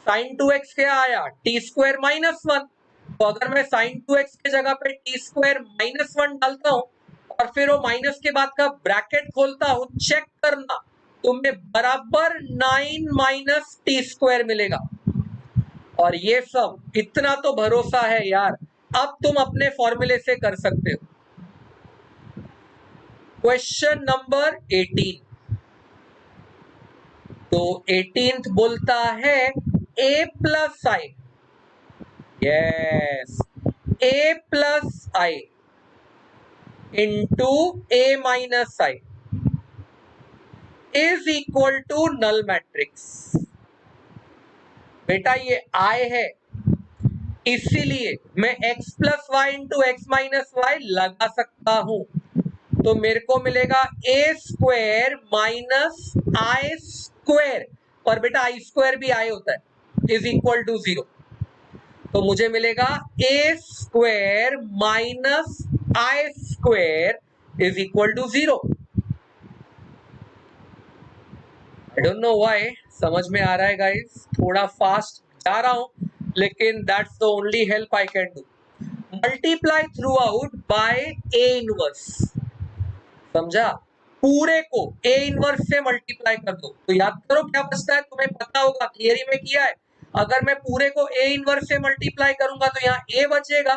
sin 2x क्या आया, t स्क्वायर माइनस 1। तो अगर मैं sin 2x के जगह पे t स्क्वायर माइनस 1 डालता हूं और फिर वो माइनस के बाद का ब्रैकेट खोलता हूं, चेक करना तुम्हें बराबर 9 माइनस टी स्क्वायर मिलेगा। और ये सब इतना तो भरोसा है यार, अब तुम अपने फॉर्मूले से कर सकते हो। क्वेश्चन नंबर 18, तो 18th बोलता है a plus I, yes, a plus I into a minus I is equal to null matrix. बेटा ये I है, इसीलिए मैं x plus y into x minus y लगा सकता हूं। तो मेरे को मिलेगा a square minus I square, और बेटा आई स्क्वायर भी I होता है, इज इक्वल टू 0। तो मुझे मिलेगा a square minus I square is equal to 0। I don't know why, समझ में आ रहा है गाइस, थोड़ा फास्ट जा रहा हूं, लेकिन that's the only help I can do. Multiply through out by A inverse, समझा? पूरे को ए इनवर्स से मल्टीप्लाई कर दो, तो याद करो क्या बचता है, तुम्हें पता होगा, थियरी में किया है। अगर मैं पूरे को ए इनवर्स से मल्टीप्लाई करूंगा तो यहाँ ए बचेगा,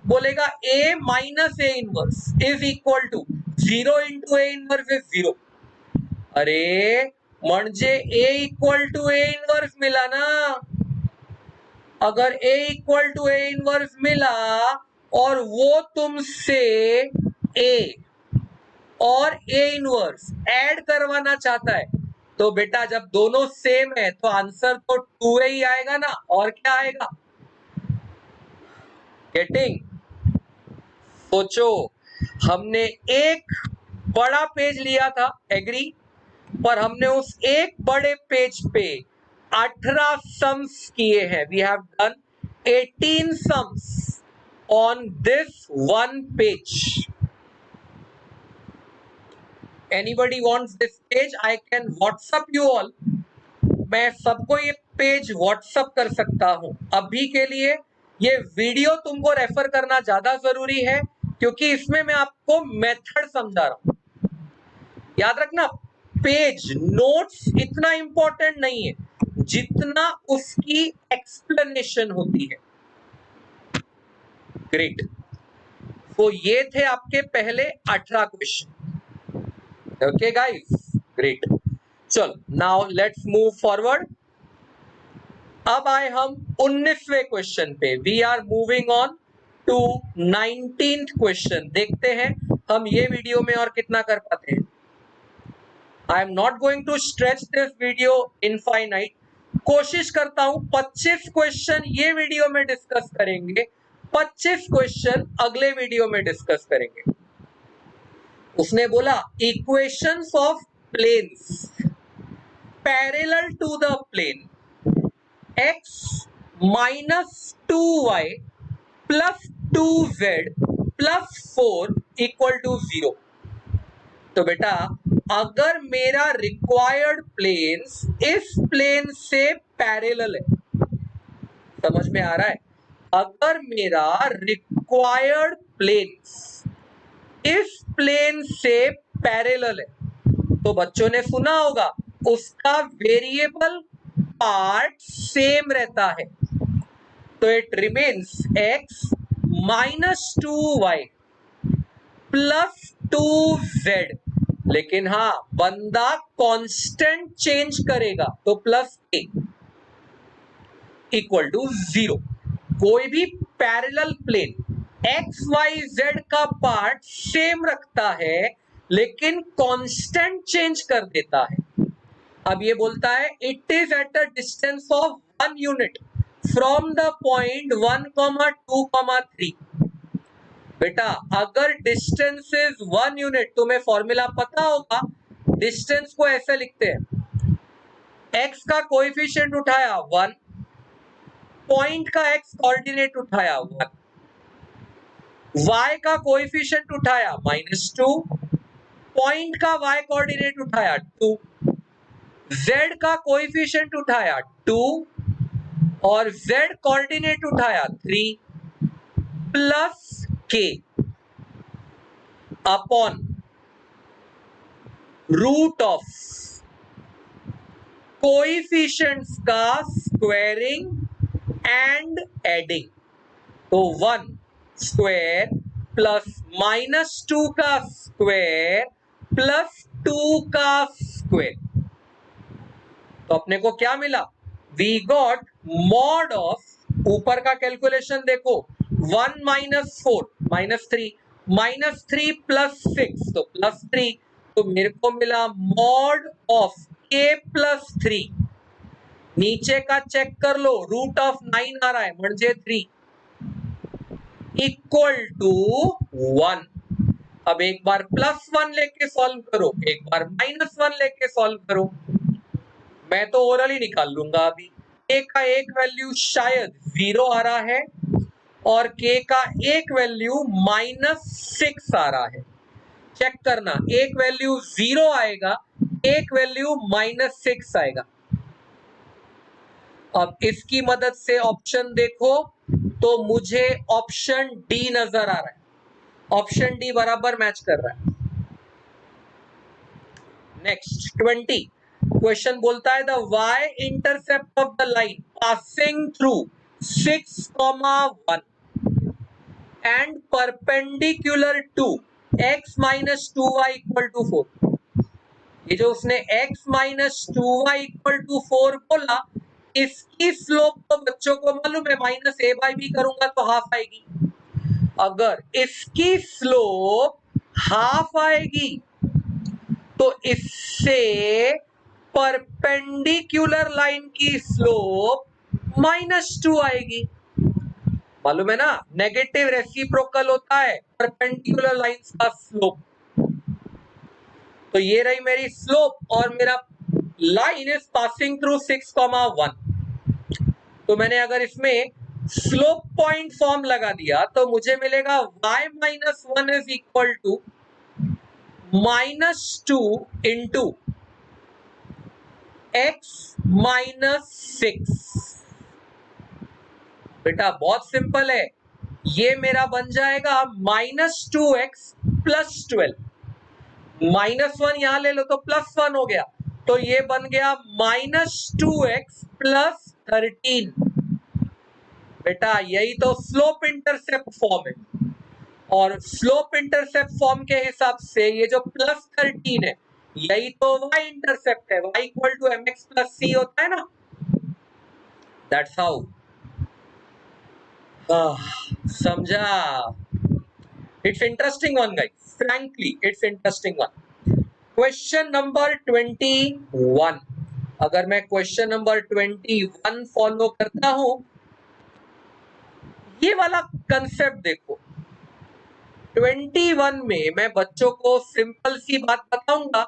बोलेगा A minus A inverse is equal to 0 into A inverse is 0। अरे म्हणजे a equal to A inverse मिला ना। अगर a equal to A inverse मिला और वो तुमसे a और a इनवर्स ऐड करवाना चाहता है, तो बेटा जब दोनों सेम है तो आंसर तो 2a ही आएगा ना, और क्या आएगा। गेटिंग? सोचो, हमने एक बड़ा पेज लिया था, एग्री, पर हमने उस एक बड़े पेज पे 18 सम्स किए हैं। We have done 18 sums on this one page. Anybody wants this page, I can WhatsApp you all. मैं सबको ये पेज व्हाट्सएप कर सकता हूं। अभी के लिए ये वीडियो तुमको रेफर करना ज्यादा जरूरी है, क्योंकि इसमें मैं आपको मेथड समझा रहा हूं। याद रखना, पेज नोट्स इतना इंपॉर्टेंट नहीं है जितना उसकी एक्सप्लेनेशन होती है। ग्रेट, तो ये थे आपके पहले 18 क्वेश्चन। Okay guys, great. चलो नाउ लेट्स मूव फॉरवर्ड। अब आए हम 19वें क्वेश्चन पे। We are moving on to 19th question. देखते हैं हम ये वीडियो में और कितना कर पाते हैं। I am not going to stretch this video infinite. कोशिश करता हूं 25 क्वेश्चन ये वीडियो में डिस्कस करेंगे, 25 क्वेश्चन अगले वीडियो में डिस्कस करेंगे। उसने बोला equations of planes parallel to the plane x minus 2y plus 2z plus 4 equal to 0। तो बेटा अगर मेरा रिक्वायर्ड प्लेन्स इस प्लेन से पैरेलल है, समझ में आ रहा है? अगर मेरा रिक्वायर्ड प्लेन्स इस प्लेन से पैरेलल है तो बच्चों ने सुना होगा उसका वेरिएबल पार्ट सेम रहता है, तो it remains x minus 2y plus 2z। लेकिन हाँ, बंदा कांस्टेंट चेंज करेगा तो प्लस a इक्वल टू 0। कोई भी parallel plane x y z का पार्ट सेम रखता है लेकिन कांस्टेंट चेंज कर देता है। अब ये बोलता है it is at a distance of 1 unit from the point 1, 2, 3। बेटा अगर डिस्टेंस इज 1 यूनिट, तुम्हें फॉर्मूला पता होगा, डिस्टेंस को ऐसे लिखते हैं, x का कोएफिशिएंट उठाया 1, पॉइंट का x कोऑर्डिनेट उठाया 1, y का कोएफिशिएंट उठाया -2, पॉइंट का y कोऑर्डिनेट उठाया 2, z का कोएफिशिएंट उठाया 2 और z कोऑर्डिनेट उठाया 3 plus k upon root of coefficients का स्क्वायरिंग एंड एडिंग। तो 1 स्क्वायर प्लस -2 का स्क्वायर प्लस 2 का स्क्वायर। तो अपने को क्या मिला? वी गॉट मॉड ऑफ, ऊपर का कैलकुलेशन देखो, 1 - 4 -3, -3 प्लस 6 तो +3, तो मेरे को मिला मॉड ऑफ k प्लस 3। नीचे का चेक कर लो, रूट ऑफ 9 आ रहा है म्हणजे 3 इक्वल टू 1। अब एक बार +1 लेके सॉल्व करो, एक बार -1 लेके सॉल्व करो। मैं तो ओरली निकाल लूंगा अभी। k का एक वैल्यू शायद 0 आ रहा है और k का एक वैल्यू -6 आ रहा है। चेक करना, एक वैल्यू 0 आएगा, एक वैल्यू -6 आएगा। अब इसकी मदद से ऑप्शन देखो तो मुझे ऑप्शन डी नजर आ रहा है। ऑप्शन डी बराबर मैच कर रहा है। नेक्स्ट 20 क्वेश्चन बोलता है the y intercept of the line passing through 6,1 and perpendicular to x - 2y = 4। ये जो उसने x - 2y = 4 बोला, इसकी स्लोप तो बच्चों को मालूम है, -a/b करूंगा तो हाफ आएगी। अगर इसकी स्लोप हाफ आएगी तो इससे परपेंडिकुलर लाइन की स्लोप -2 आएगी। मालूम है ना, नेगेटिव रेसिप्रोकल होता है परपेंडिकुलर लाइंस का स्लोप। तो ये रही मेरी स्लोप और मेरा लाइन इज पासिंग थ्रू 6,1। तो मैंने अगर इसमें स्लोप पॉइंट फॉर्म लगा दिया तो मुझे मिलेगा y - 1 is equal to -2 into x - 6। बेटा बहुत सिंपल है, ये मेरा बन जाएगा -2x + 12। -1 यहां ले लो तो +1 हो गया, तो ये बन गया -2x + 13। बेटा यही तो स्लोप इंटरसेप्ट फॉर्म है। और स्लोप इंटरसेप्ट फॉर्म के हिसाब से ये जो +13 है यही तो y इंटरसेप्ट है, y equal to mx plus c होता है ना, दैट्स हाउ। समझा? It's interesting one guys, frankly it's interesting one. Question number 21, अगर मैं क्वेश्चन नंबर 21 फॉलो करता हूं, ये वाला कंसेप्ट देखो। 21 में मैं बच्चों को सिंपल सी बात बताऊंगा,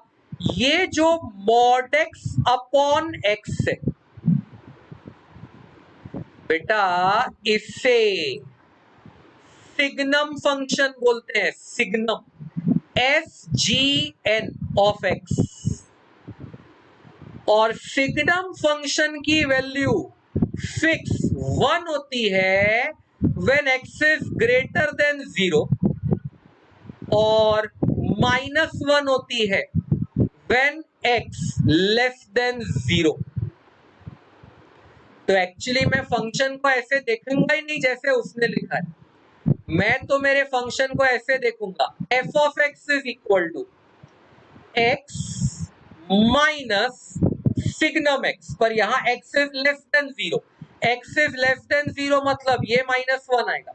ये जो मॉड x अपॉन x है बेटा, इससे सिग्नम फंक्शन बोलते हैं, सिग्नम, SGN ऑफ x। और सिग्नम फंक्शन की वैल्यू फिक्स 1 होती है when x is greater than 0 और -1 होती है व्हेन x लेस देन 0। तो एक्चुअली मैं फंक्शन को ऐसे देखूंगा ही नहीं जैसे उसने लिखा है, मैं तो मेरे फंक्शन को ऐसे देखूंगा, f of x is equal to x minus signum x, पर यहां x is less than 0, x is less than 0 मतलब ये -1 आएगा।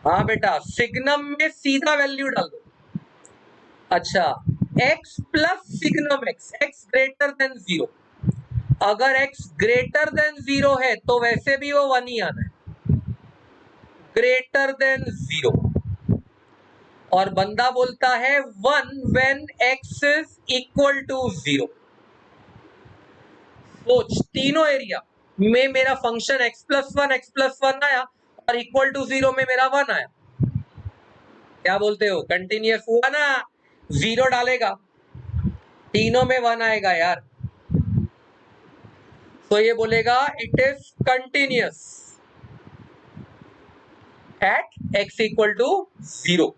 हाँ बेटा, सिग्नम में सीधा वैल्यू डाल दो। अच्छा, x plus signum x greater then 0, अगर x ग्रेटर देन 0 है तो वैसे भी वो 1 ही आना है, ग्रेटर देन 0। और बंदा बोलता है 1 when x is equal to 0। सोच, तीनों एरिया में मेरा फंक्शन x+1 आया और इक्वल टू 0 में मेरा 1 आया। क्या बोलते हो, कंटिन्यूअस हुआ ना? 0 डालेगा, तीनों में 1 आएगा यार, तो ये बोलेगा it is continuous at x equal to 0।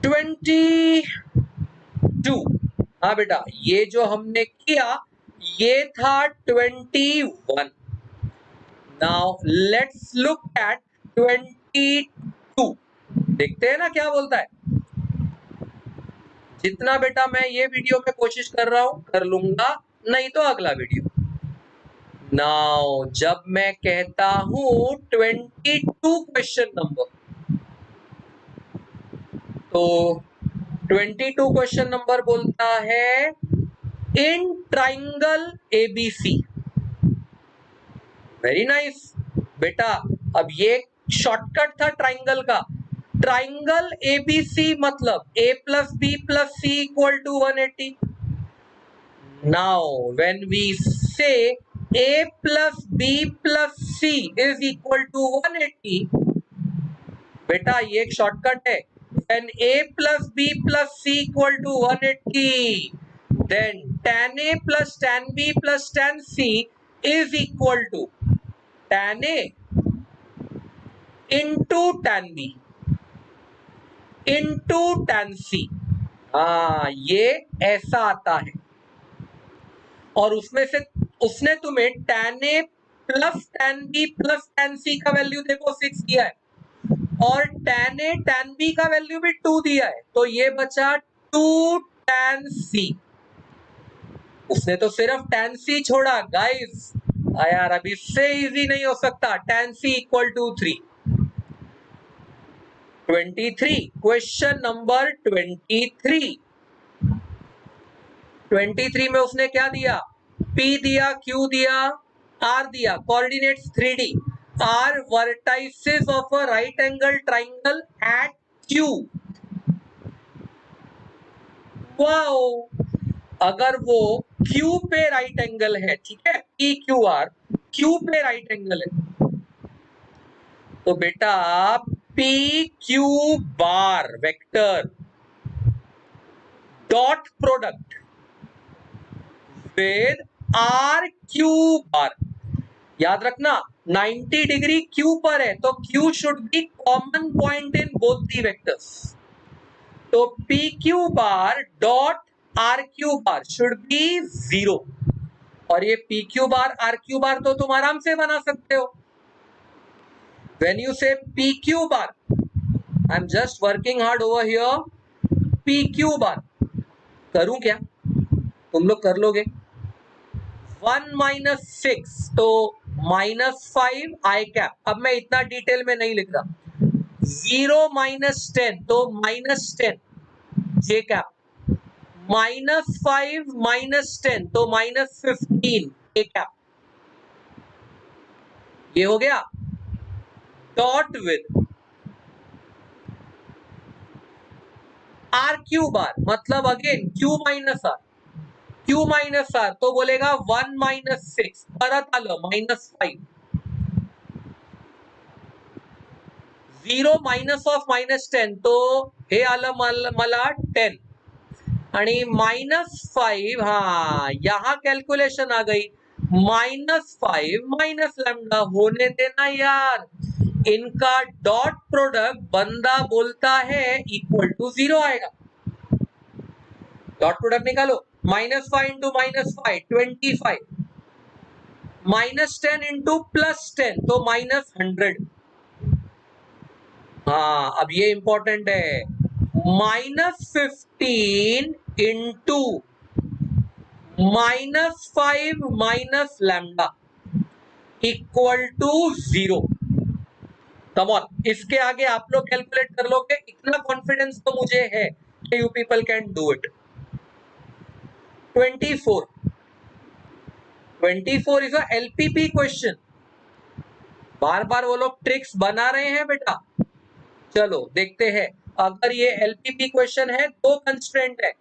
22, हाँ बेटा, ये जो हमने किया ये था 21। नाउ लेट्स लुक एट 22, देखते हैं ना क्या बोलता है। जितना बेटा मैं ये वीडियो में कोशिश कर रहा हूं कर लूंगा, नहीं तो अगला वीडियो। नाउ जब मैं कहता हूं 22 क्वेश्चन नंबर, तो 22 क्वेश्चन नंबर बोलता है in triangle ABC. Very nice बेटा, अब ये शॉर्टकट था ट्राइंगल का। ट्राइंगल एबीसी मतलब a plus B plus C equal to 180। Now when we say a plus B plus C is equal to 180, बेटा ये एक शॉर्टकट है। When a plus B plus C equal to 180, then tan a plus tan b plus tan c is equal to tan a into tan b into tan c। हाँ, ये ऐसा आता है। और उसमें से उसने तुम्हें tan a plus tan b plus tan c का वैल्यू देखो 6 दिया है, और tan a tan b का वैल्यू भी 2 दिया है, तो ये बचा 2 tan c। उसने तो सिर्फ tan c छोड़ा गाइस, यार अब इससे इजी नहीं हो सकता। tan c equal to 3। 23, question number 23। 23 में उसने क्या दिया, P दिया, Q दिया, R दिया, coordinates 3D, R vertices of a right angle triangle at Q। Wow, अगर वो Q पे राइट एंगल है, ठीक है, PQR Q पे राइट एंगल है, तो बेटा PQ bar vector dot product with RQ बार, याद रखना 90 डिग्री Q पर है तो Q should be common point in both the vectors, तो PQ bar dot RQ bar should be 0। और ये PQ बार RQ बार तो तुम आराम से बना सकते हो। when you say PQ bar, I'm just working hard over here. PQ bar करूं क्या? तुम लोग कर लोगे. 1 minus 6 तो -5 I cap. अब मैं इतना डिटेल में नहीं लिख रहा. 0 minus 10 तो -10 J cap. -5 minus 10 तो -15 K cap. ये हो गया. डॉट विद RQ बार, मतलब again Q minus R. Q minus R तो बोलेगा 1 minus 6 परत आलं -5. 0 minus of -10 तो हे आलं मला 10 आणि -5. हा, यहां कैलकुलेशन आ गई. -5 माइनस लैम्डा होने देना यार. इनका डॉट प्रोडक्ट बंदा बोलता है इक्वल टू 0 आएगा. डॉट प्रोडक्ट निकालो. -5 इंटू -5 25, -10 इंटू +10 तो -100. हाँ, अब ये इंपॉर्टेंट है. -15 into -5 minus lambda equal to 0. Come on, इसके आगे आप लोग कैलकुलेट कर लोगे. इतना कॉन्फिडेंस तो मुझे है कि you people can do it. 24 is a LPP question. बार बार वो लोग ट्रिक्स बना रहे हैं बेटा. चलो देखते हैं. अगर ये एलपीपी क्वेश्चन है, दो कंस्ट्रेंट है.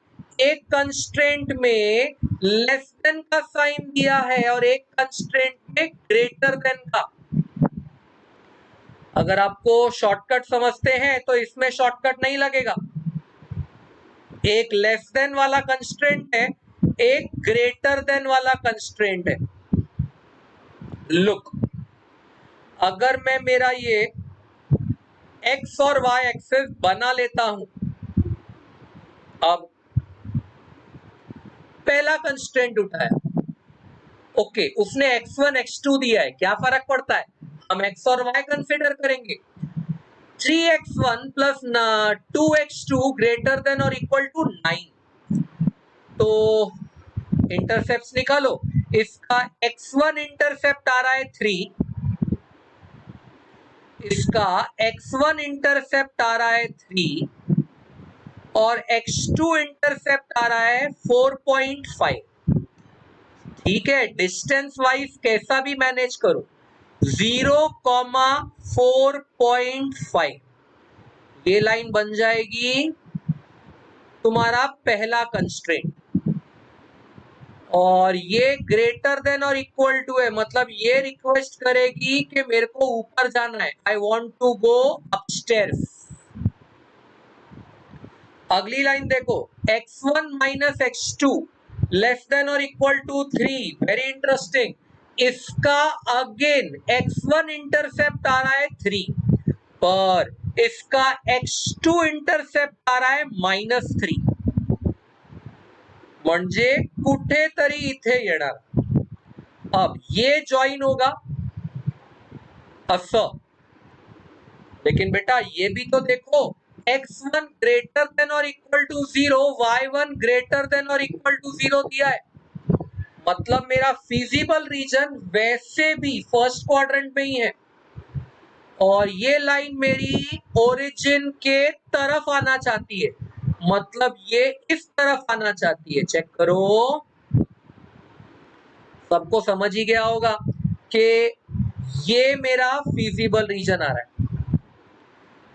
एक कंस्ट्रेंट में लेस देन का साइन दिया है और एक कंस्ट्रेंट में ग्रेटर देन का. अगर आपको शॉर्टकट समझते हैं तो इसमें शॉर्टकट नहीं लगेगा. एक लेस देन वाला कंस्ट्रेंट है, एक ग्रेटर देन वाला कंस्ट्रेंट है. लुक, अगर मैं मेरा ये x और y एक्सेस बना लेता हूं. अब पहला कंस्ट्रेंट उठाया. ओके, उसने x1 x2 दिया है. क्या फर्क पड़ता है, हम x और y कंसीडर करेंगे. 3x1 plus 2x2 greater than और इक्वल टू 9. तो इंटरसेप्ट निकालो. इसका x1 इंटरसेप्ट आ रहा है 3, इसका x1 इंटरसेप्ट आ रहा है 3 और x2 इंटरसेप्ट आ रहा है 4.5. ठीक है, डिस्टेंस वाइज कैसा भी मैनेज करो. 0,4.5 ये लाइन बन जाएगी तुम्हारा पहला कंस्ट्रेंट. और ये ग्रेटर देन और इक्वल टू है, मतलब ये रिक्वेस्ट करेगी कि मेरे को ऊपर जाना है. I want to go upstairs. अगली लाइन देखो. x1 minus x2 less than और इक्वल टू 3. Very interesting. इसका अगेन x1 इंटरसेप्ट आ रहा है 3 पर इसका x2 इंटरसेप्ट आ रहा है -3. म्हणजे कुठेतरी इथे येणार. अब ये जॉइन होगा असं. लेकिन बेटा ये भी तो देखो, x1 ग्रेटर देन और equal to 0, y1 greater than और इक्वल टू 0 दिया है. मतलब मेरा फिजिबल रीजन वैसे भी फर्स्ट क्वाड्रेंट में ही है और ये लाइन मेरी ओरिजिन के तरफ आना चाहती है. मतलब ये इस तरफ आना चाहती है. चेक करो, सबको समझ ही गया होगा कि ये मेरा फिजिबल रीजन आ रहा है.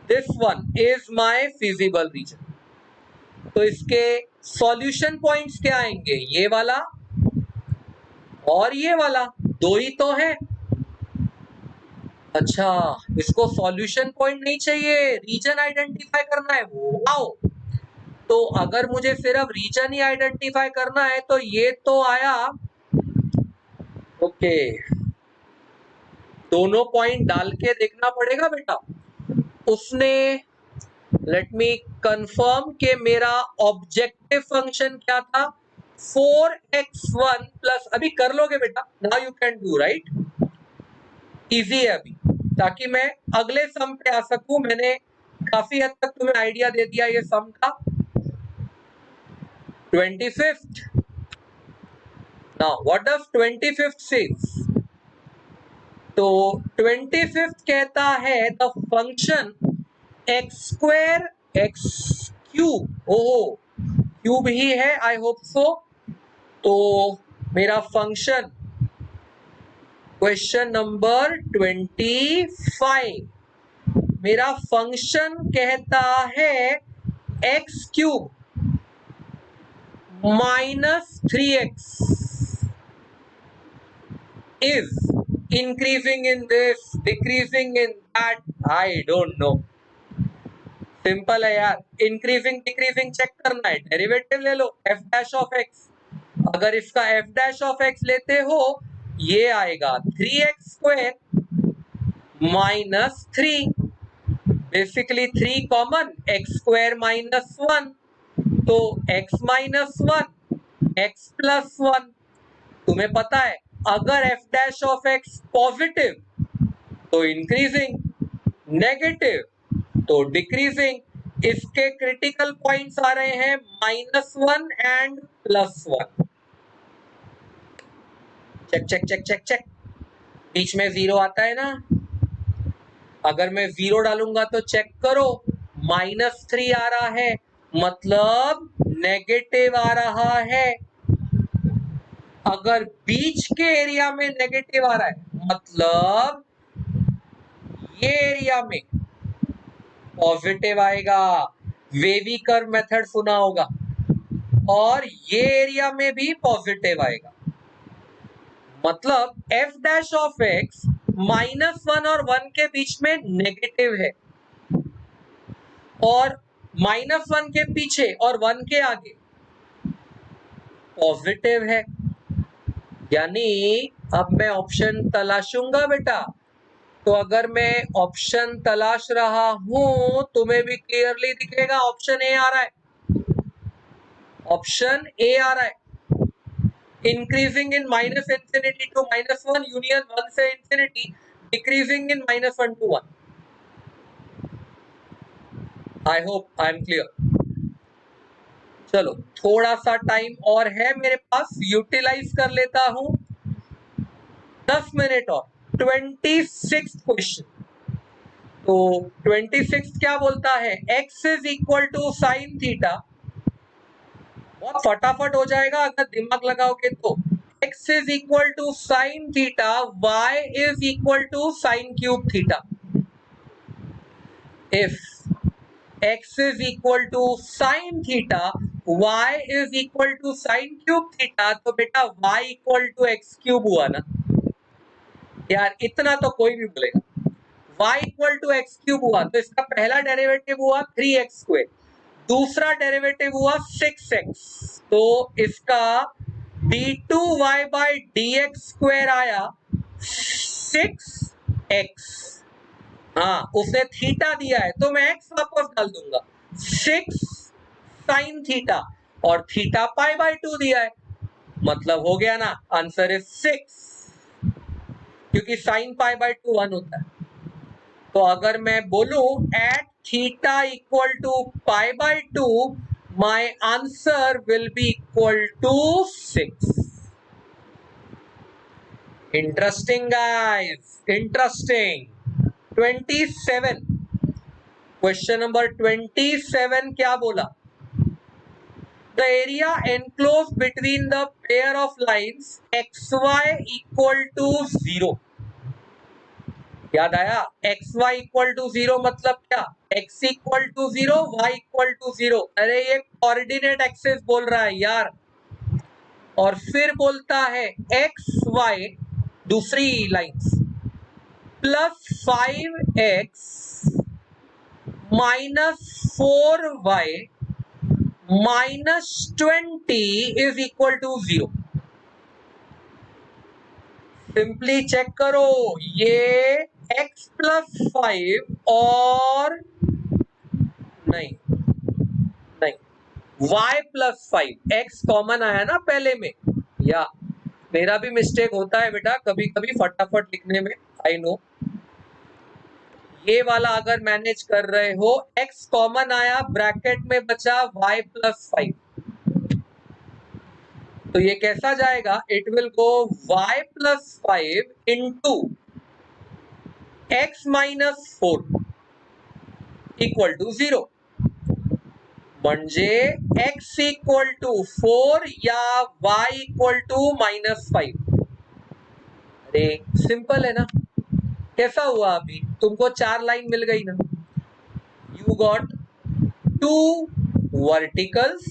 This one is my feasible region. तो इसके सॉल्यूशन पॉइंट्स क्या आएंगे, ये वाला और ये वाला. दो ही तो है. अच्छा, इसको सॉल्यूशन पॉइंट नहीं चाहिए, रीजन आइडेंटिफाई करना है. वाओ. तो अगर मुझे सिर्फ रीजन ही आइडेंटिफाई करना है तो ये तो आया. ओके, दोनों पॉइंट डाल के देखना पड़ेगा बेटा. उसने लेट मी कंफर्म कि मेरा ऑब्जेक्टिव फंक्शन क्या था. 4x1 प्लस, अभी कर लोगे बेटा. Now you can do, right. Easy है अभी. ताकि मैं अगले सम पे आ सकूं। मैंने काफी हद तक तुम्हें आइडिया दे दिया ये सम का। 25th, now what does 25th says? तो 25th कहता है the function x square x cube, ओहो क्यूब ही है, आई होप सो। तो मेरा फंक्शन क्वेश्चन नंबर 25, मेरा फंक्शन कहता है x cube -3x is increasing in this, decreasing in that, I don't know। Simple है यार, इंक्रीजिंग डिक्रीजिंग चेक करना है, डेरिवेटिव ले लो f डैश ऑफ x। अगर इसका f डैश ऑफ x लेते हो ये आएगा 3x square -3, basically 3 common, x square -1, तो x -1 x प्लस 1। तुम्हें पता है अगर f dash of x positive तो इंक्रीजिंग, नेगेटिव तो डिक्रीजिंग। इसके क्रिटिकल पॉइंट्स आ रहे हैं -1 and +1। Check check check check check, बीच में 0 आता है ना, अगर मैं 0 डालूंगा तो चेक करो -3 आ रहा है, मतलब नेगेटिव आ रहा है। अगर बीच के एरिया में नेगेटिव आ रहा है मतलब ये एरिया में पॉजिटिव आएगा। वेवी कर्व मेथड सुना होगा, और ये एरिया में भी पॉजिटिव आएगा। मतलब f डैश ऑफ x -1 और 1 के बीच में नेगेटिव है, और -1 के पीछे और 1 के आगे पॉजिटिव है। यानी अब मैं ऑप्शन तलाशूंगा बेटा, तो अगर मैं ऑप्शन तलाश रहा हूं तुम्हें भी क्लियरली दिखेगा ऑप्शन ए आ रहा है, ऑप्शन ए आ रहा है। Increasing in -infinity to -1 union 1 से infinity, decreasing in -1 to 1। I hope I am clear. चलो थोड़ा सा टाइम और है मेरे पास, यूटिलाइज कर लेता हूं, 10 मिनट और। 26th question. तो 26th क्या बोलता है, x is equal to sine theta, बहुत फटाफट हो जाएगा अगर दिमाग लगाओगे तो। x is equal to sine theta, y is equal to sine cube theta. If x is equal to sin theta, y is equal to sin cube theta, तो बेटा y equal to x cube हुआ ना यार, इतना तो कोई भी बोलेगा। y equal to x cube हुआ तो इसका पहला डेरिवेटिव हुआ 3x स्क्वायर, दूसरा डेरिवेटिव हुआ 6x, तो इसका d2y by dx स्क्वायर आया 6x। हाँ उसने थीटा दिया है तो मैं x वापस डाल दूंगा, 6 साइन थीटा, और थीटा पाई बाय 2 दिया है, मतलब हो गया ना, आंसर इज 6, क्योंकि साइन पाई बाय 2 1 होता है। तो अगर मैं बोलूं at theta equal to pi by 2, my answer will be equal to 6। Interesting guys, interesting. 27, question number 27 क्या बोला, the area enclose between the pair of lines xy equal to 0। याद आया, xy इक्वल टू 0 मतलब क्या, x equal to 0 y equal to 0। अरे ये coordinate axis बोल रहा है यार, और फिर बोलता है xy दूसरी lines +5x -4y -20 is equal to 0। Simply check करो, ये x +5 और नहीं y +5, x कॉमन आया ना पहले में, या मेरा भी मिस्टेक होता है बेटा कभी कभी फटाफट लिखने में, आई नो। ये वाला अगर मैनेज कर रहे हो, x कॉमन आया, ब्रैकेट में बचा y प्लस 5, तो ये कैसा जाएगा? It will go y plus 5 into x minus 4 equal to 0. म्हणजे x इक्वल टू 4 या y इक्वल टू माइनस 5. अरे सिंपल है ना. कैसा हुआ? अभी तुमको 4 लाइन मिल गई ना. You got 2 verticals,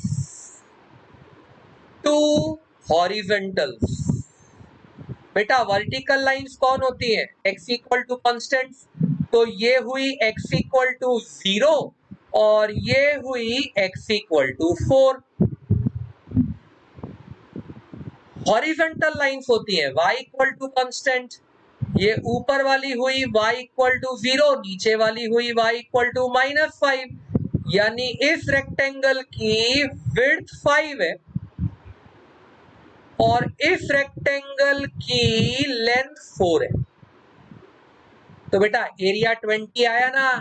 2 horizontals. बेटा वर्टिकल लाइंस कौन होती है? x equal to constant. तो ये हुई x इक्वल टू 0 और ये हुई x equal to 4. Horizontal lines होती है y इक्वल टू कांस्टेंट. ये ऊपर वाली हुई y इक्वल टू 0, नीचे वाली हुई y इक्वल टू माइनस 5. यानी इस रेक्टेंगल की विड्थ 5 है और इस रेक्टेंगल की लेंथ 4 है. तो बेटा एरिया 20 आया ना.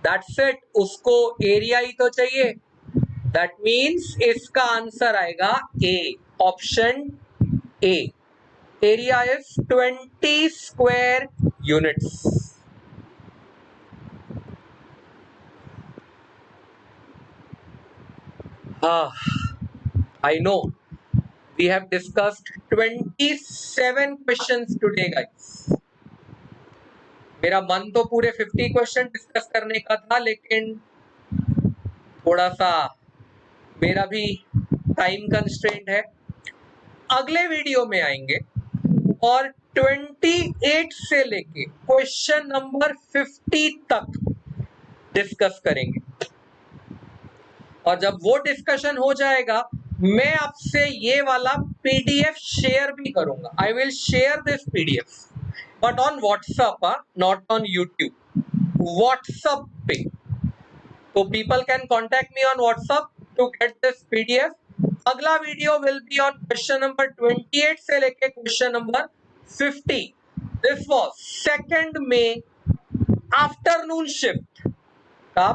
That's it. उसको एरिया ही तो चाहिए. दैट मीन्स इसका आंसर आएगा ए, option A. Area is 20 square units. I know we have discussed 27 questions today, guys. मेरा मन तो पूरे 50 क्वेश्चन डिस्कस करने का था, लेकिन थोड़ा सा मेरा भी टाइम कंस्ट्रेंट है. अगले वीडियो में आएंगे और 28 से लेके क्वेश्चन नंबर 50 तक डिस्कस करेंगे. और जब वो डिस्कशन हो जाएगा, मैं आपसे ये वाला पीडीएफ शेयर भी करूंगा. I will share this PDF but on WhatsApp, not on YouTube. WhatsApp पे. तो people can contact me on WhatsApp to get this PDF. अगला video will be on question number 28 से लेके question number 50. This was 2 May afternoon shift का